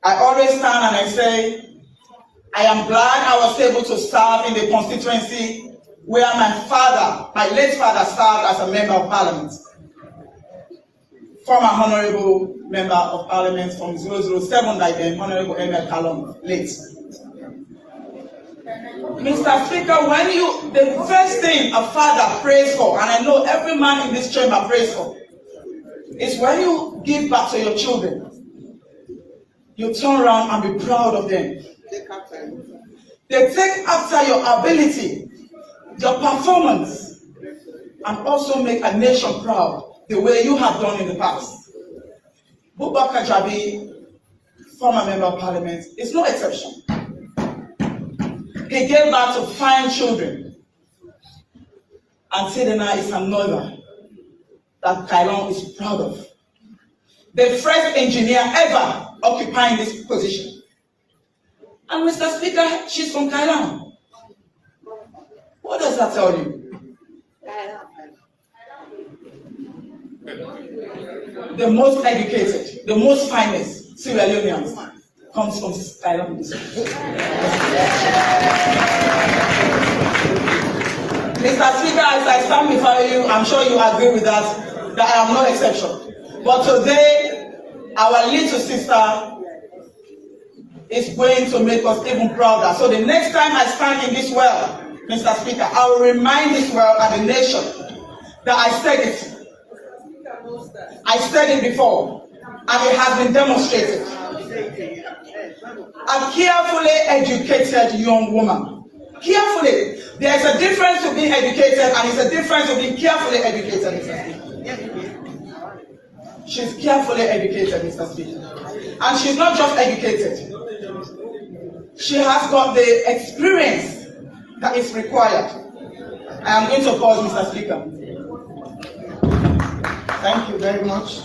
I always stand and I say, I am glad I was able to serve in the constituency where my late father served as a member of parliament. Former honorable member of parliament from 007 like then, Honorable Emir Kalon, late. Mr. Speaker, the first thing a father prays for, and I know every man in this chamber prays for, is when you give back to your children, you turn around and be proud of them. They take after your ability, your performance, and also make a nation proud the way you have done in the past. Bubakar Jabi, former member of parliament, is no exception. He gave back to fine children. And Sedena is another that Kalon is proud of. The first engineer ever occupying this position. And Mr. Speaker, she's from Kalon. What does that tell you? The most educated, the most finest Sierra Leoneans comes from Kalon. Mr. Speaker, as I stand before you, I'm sure you agree with that I am no exception. But today, our little sister is going to make us even prouder. So the next time I stand in this well, Mr. Speaker, I will remind this world and the nation that I said it. I said it before, and it has been demonstrated. A carefully educated young woman. Carefully. There is a difference to being educated, and it's a difference to being carefully educated, Mr. Speaker. She's carefully educated, Mr. Speaker. And she's not just educated. She has got the experience that is required. I am going to pause, Mr. Speaker. Thank you very much,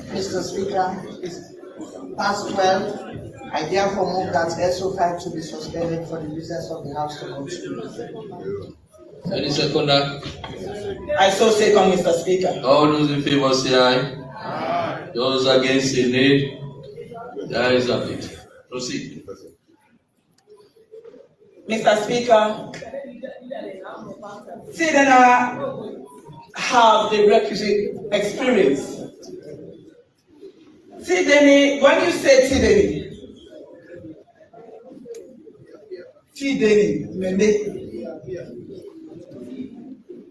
Mr. Speaker. It's past 12. I therefore move that SO5 to be suspended for the business of the House to continue. Any seconder? I so second, Mr. Speaker. All those in favor say aye. Those against say nay. There is a bit. Proceed. Mr. Speaker, Tidena have the requisite experience. Tideni, when you say Tideni, Mende.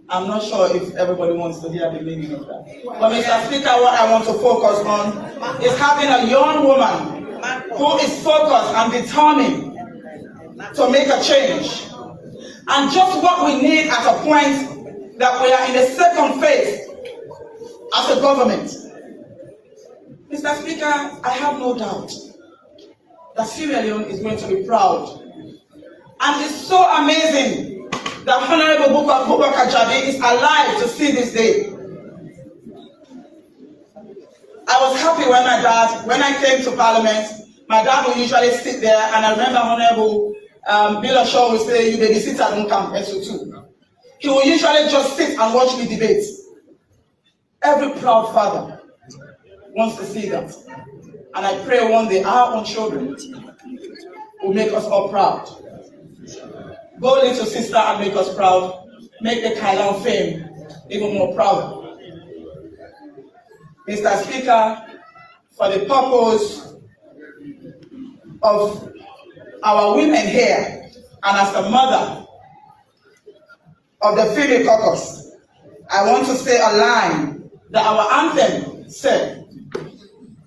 I'm not sure if everybody wants to hear the meaning of that. But Mr. Speaker, what I want to focus on is having a young woman who is focused and determined to make a change. And just what we need at a point that we are in the second phase as a government. Mr. Speaker, I have no doubt that Sierra Leone is going to be proud. And it's so amazing that Honorable Bubakar Jabi is alive to see this day. I was happy when I came to Parliament, my dad would usually sit there, and I remember Honorable Bill Shaw would say, "You baby sit and don't come, SO2." He would usually just sit and watch me debate. Every proud father wants to see that. And I pray one day our own children will make us all proud. Go, little sister, and make us proud. Make the Kailan fame even more proud. Mr. Speaker, for the purpose of our women here, and as a mother of the female caucus, I want to say a line that our anthem said.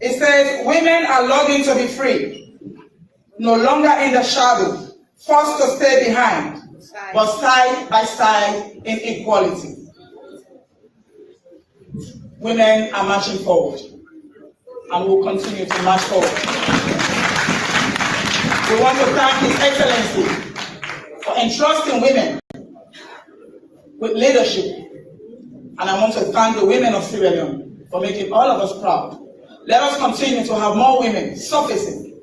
It says, "Women are longing to be free, no longer in the shadow, forced to stay behind, but side by side in equality." Women are marching forward, and will continue to march forward. We want to thank His Excellency for entrusting women with leadership, and I want to thank the women of Sierra Leone for making all of us proud. Let us continue to have more women surfacing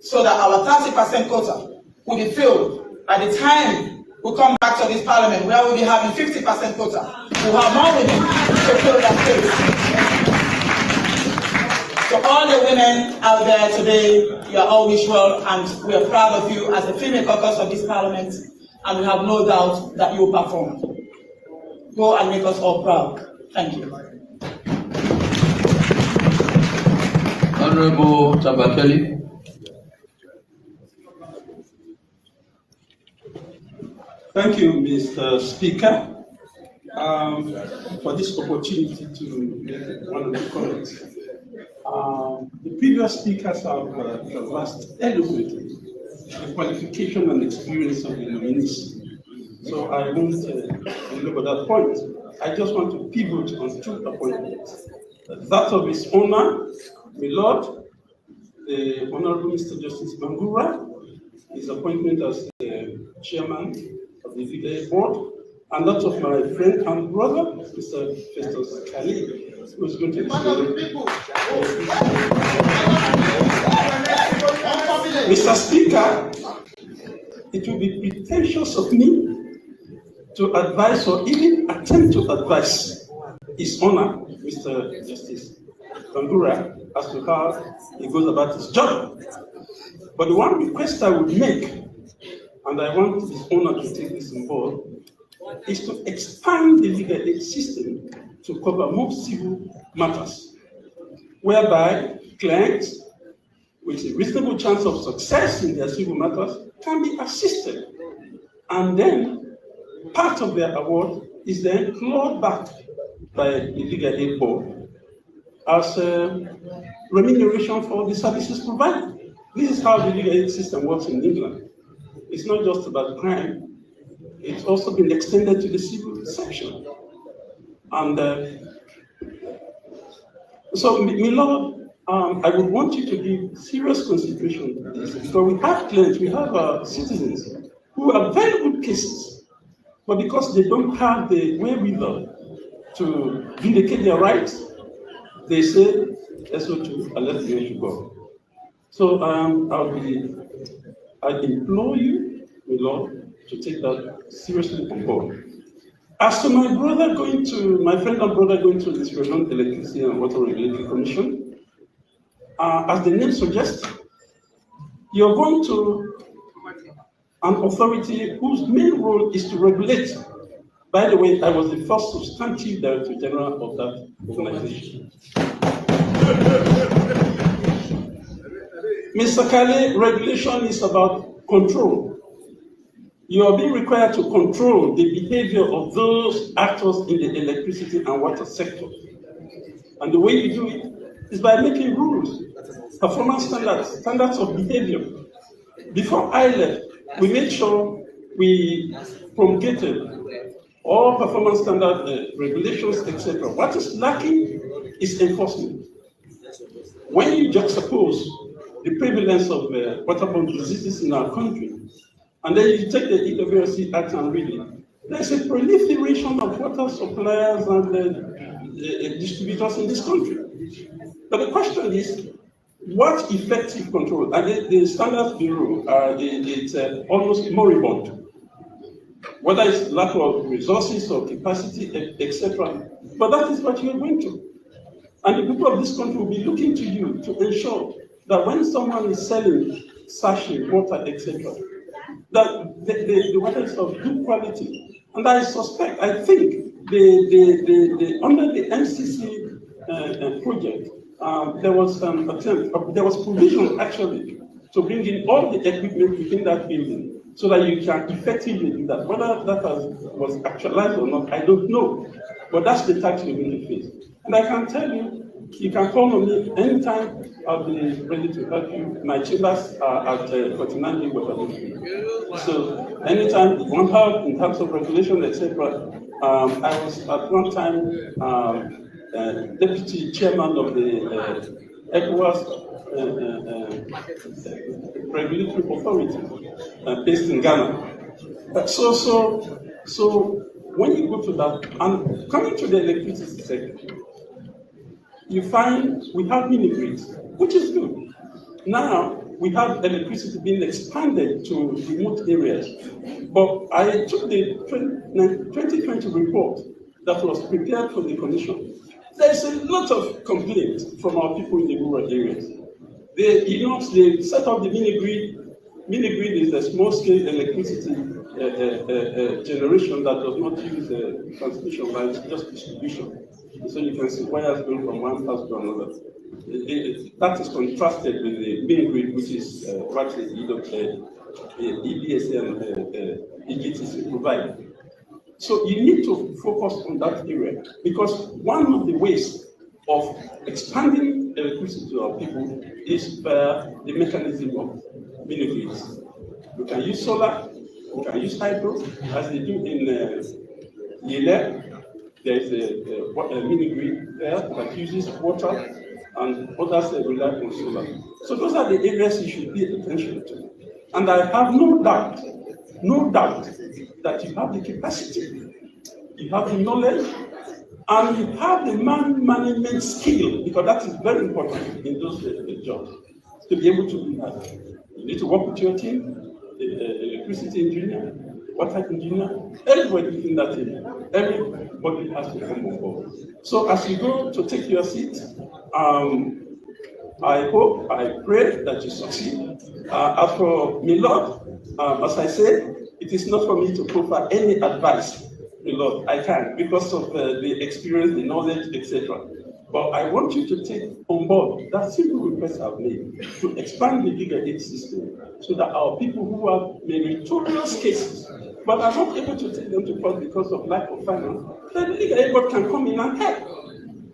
so that our 30% quota will be filled by the time we come back to this Parliament, where we'll be having 50% quota. We'll have more women to fill that space. To all the women out there today, you are all wish well, and we are proud of you as the female caucus of this Parliament, and we have no doubt that you will perform. Go and make us all proud. Thank you. Honorable Tabakeli. Thank you, Mr. Speaker, for this opportunity to make one of the comments. The previous speakers have conversed eloquently the qualification and experience of the nominees. So I won't look at that point. I just want to pivot on two appointments. That of His Honor, my Lord, the Honorable Mr. Justice Bangura, his appointment as the chairman of the VA board, and that of my friend and brother, Mr. Festus Kali, who is going to Mr. Speaker, it will be pretentious of me to advise or even attempt to advise His Honor, Mr. Justice Bangura, as to how he goes about his job. But the one request I would make, and I want His Honor to take this on board, is to expand the legal aid system to cover more civil matters, whereby clients with a reasonable chance of success in their civil matters can be assisted. And then part of their award is then clawed back by the legal aid board as remuneration for the services provided. This is how the legal aid system works in England. It's not just about crime, it's also been extended to the civil section. And so, my Lord, I would want you to give serious consideration to this, because we have clients, we have citizens who are very good cases, but because they don't have the wherewithal to vindicate their rights, they say SO2 and let the issue go. So I implore you, my Lord, to take that seriously on board. As to my friend and brother going to this Renowned Electricity and Water Regulatory Commission, as the name suggests, you're going to an authority whose main role is to regulate. By the way, I was the first substantive Director General of that organization. Mr. Kale, regulation is about control. You are being required to control the behavior of those actors in the electricity and water sector. And the way you do it is by making rules, performance standards of behavior. Before I left, we made sure we promulgated all performance standard regulations, etc. What is lacking is enforcement. When you juxtapose the prevalence of waterborne diseases in our country, and then you take the EWRC Act and read it, there's a proliferation of water suppliers and distributors in this country. But the question is, what effective control? And the Standards Bureau, it's almost moribund. Whether it's lack of resources or capacity, etc. But that is what you're going to. And the people of this country will be looking to you to ensure that when someone is selling sachet, water, etc., that the water is of good quality. And I suspect, I think, under the MCC project, there was an attempt, there was provision actually to bring in all the equipment within that building so that you can effectively do that. Whether that was actualized or not, I don't know. But that's the tax you're going to face. And I can tell you, you can call on me anytime. I'll be ready to help you. My chambers are at 49 Waterloo. So anytime you want help in terms of regulation, etc. I was at one time deputy chairman of the ECOWAS regulatory authority based in Ghana. So when you go to that, and coming to the electricity sector, you find we have mini grids, which is good. Now we have electricity being expanded to remote areas. But I took the 2020 report that was prepared for the commission. There's a lot of complaints from our people in the rural areas. They set up the mini grid. Mini grid is a small-scale electricity generation that does not use transmission lines, just distribution. So you can see wires going from one house to another. That is contrasted with the mini grid, which is what the EBS and EGTC provide. So you need to focus on that area, because one of the ways of expanding electricity to our people is by the mechanism of mini grids. We can use solar, we can use hydro, as they do in Yele. There is a mini grid there that uses water, and others rely on solar. So those are the areas you should pay attention to. And I have no doubt that you have the capacity, you have the knowledge, and you have the management skill, because that is very important in those jobs, to be able to do that. You need to work with your team, the electricity engineer, water engineer, everybody within that team. Everybody has to come on board. So as you go to take your seat, I hope, I pray that you succeed. As for me, Lord, as I said, it is not for me to provide any advice a lot. I can because of the experience, the knowledge, etc. But I want you to take on board that simple request I've made to expand the legal aid system so that our people who have meritorious cases but are not able to take them to court because of lack of finance, then the legal aid board can come in and help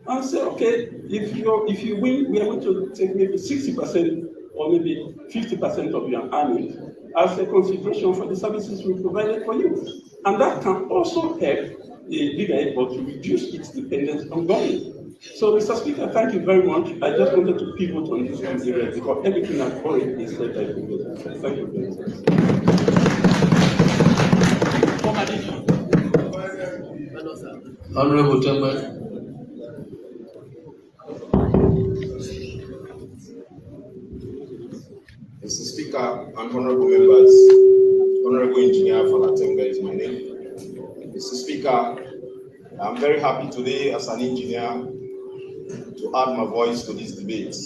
and say, okay, if you win, we are going to take maybe 60% or maybe 50% of your earnings as a consideration for the services we provided for you. And that can also help the legal aid board to reduce its dependence on government. So, Mr. Speaker, thank you very much. I just wanted to pivot on this one area because everything I've already been said by the Thank you very much. Honorable Temba. Mr. Speaker and honorable members, Honorable Engineer Falatenga is my name. Mr. Speaker, I'm very happy today as an engineer to add my voice to this debate,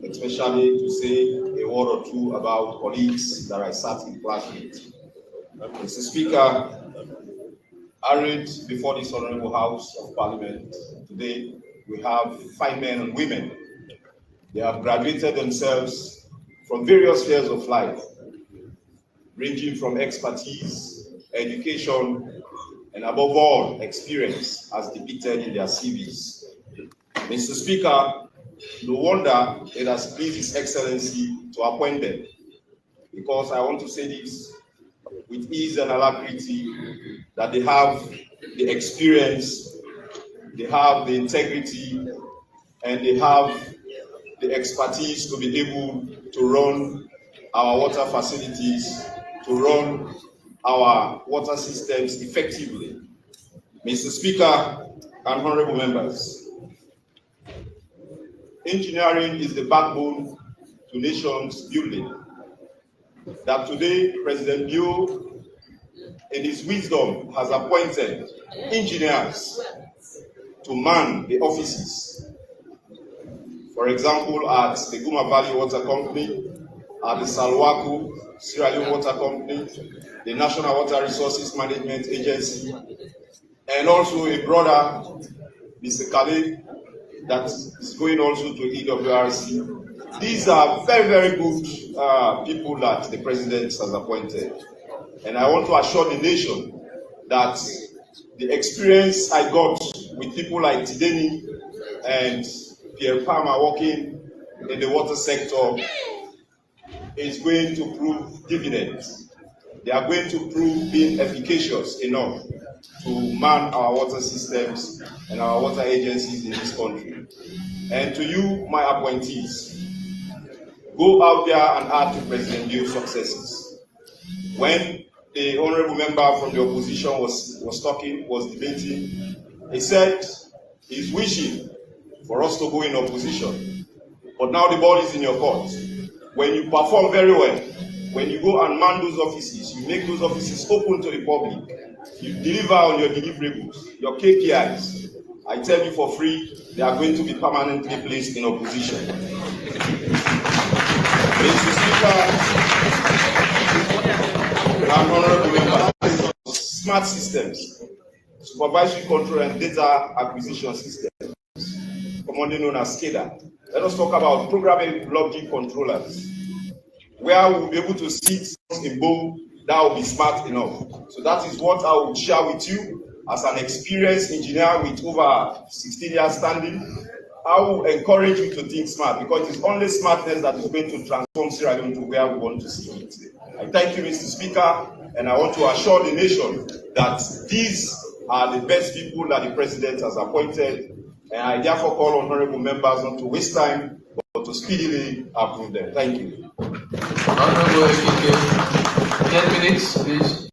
especially to say a word or two about colleagues that I sat in class with. Mr. Speaker, I read before this Honorable House of Parliament today, we have 5 men and women. They have graduated themselves from various spheres of life, ranging from expertise, education, and above all, experience as depicted in their CVs. Mr. Speaker, no wonder it has pleased His Excellency to appoint them, because I want to say this with ease and alacrity, that they have the experience, they have the integrity, and they have the expertise to be able to run our water facilities, to run our water systems effectively. Mr. Speaker and honorable members, engineering is the backbone to nations building. That today, President Bio, in his wisdom, has appointed engineers to man the offices. For example, at the Guma Valley Water Company, at the Salwaku Sierra Leone Water Company, the National Water Resources Management Agency, and also a brother, Mr. Khalid, that is going also to EWRC. These are very, very good people that the President has appointed. And I want to assure the nation that the experience I got with people like Tideni and Pierre Palmer working in the water sector is going to prove dividends. They are going to prove being efficacious enough to man our water systems and our water agencies in this country. And to you, my appointees, go out there and add to President Bio's successes. When the honorable member from the opposition was debating, he said he's wishing for us to go in opposition. But now the ball is in your court. When you perform very well, when you go and man those offices, you make those offices open to the public, you deliver on your deliverables, your KPIs, I tell you for free, they are going to be permanently placed in opposition. Mr. Speaker, and honorable members, smart systems, supervisory control and data acquisition systems, commonly known as SCADA. Let us talk about programmable logic controllers, where we'll be able to sit in bowl that will be smart enough. So that is what I will share with you as an experienced engineer with over 16 years standing. I will encourage you to think smart, because it is only smartness that is going to transform Sierra Leone to where we want to see it. I thank you, Mr. Speaker, and I want to assure the nation that these are the best people that the President has appointed, and I therefore call on honorable members not to waste time, but to speedily approve them. Thank you. Honorable Speaker, 10 minutes, please.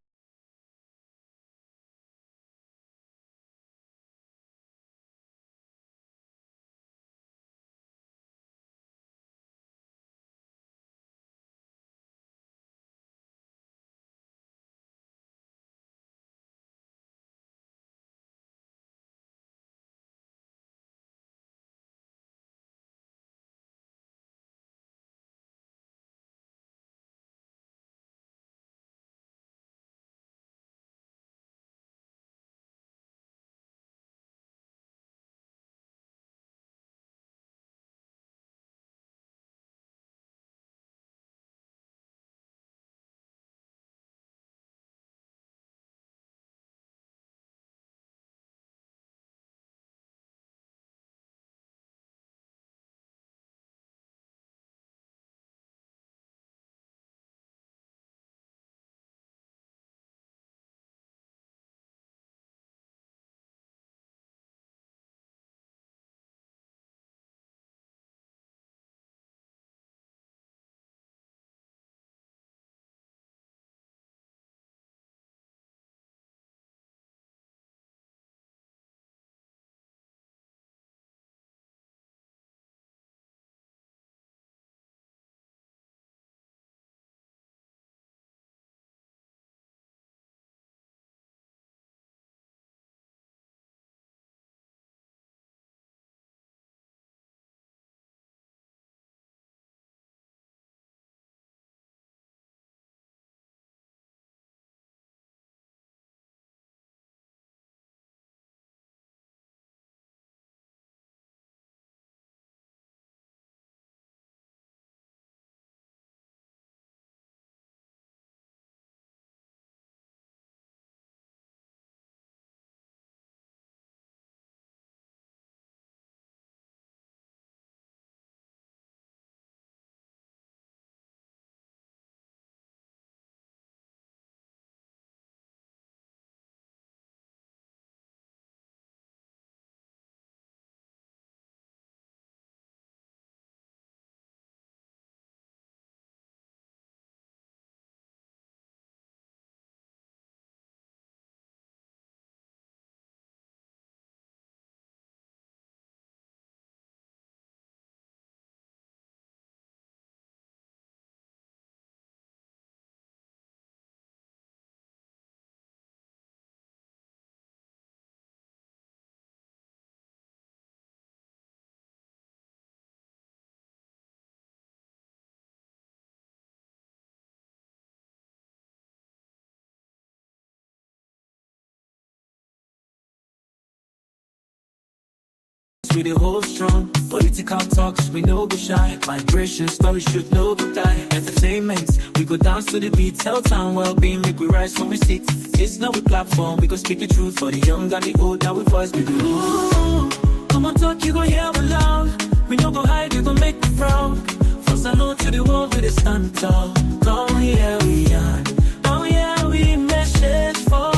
we the hold strong. Political talks, we know go shy. Migration stories should know go die. Entertainment, we go dance to the beat. Tell town well-being, make we rise from a seat. It's not a platform, we go speak the truth for the young and the old. That we voice we do. Ooh, Komon-Tok, you go hear me loud. We no go hide, you go make me proud. First I know to the world we dey stand tall. Come here we are. Oh yeah, we message for.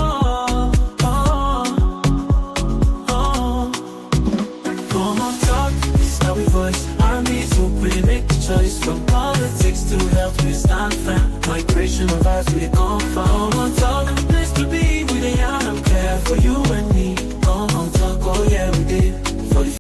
Voice, armies open, make the choice from politics to health, we stand firm. Migration of ours, we come from.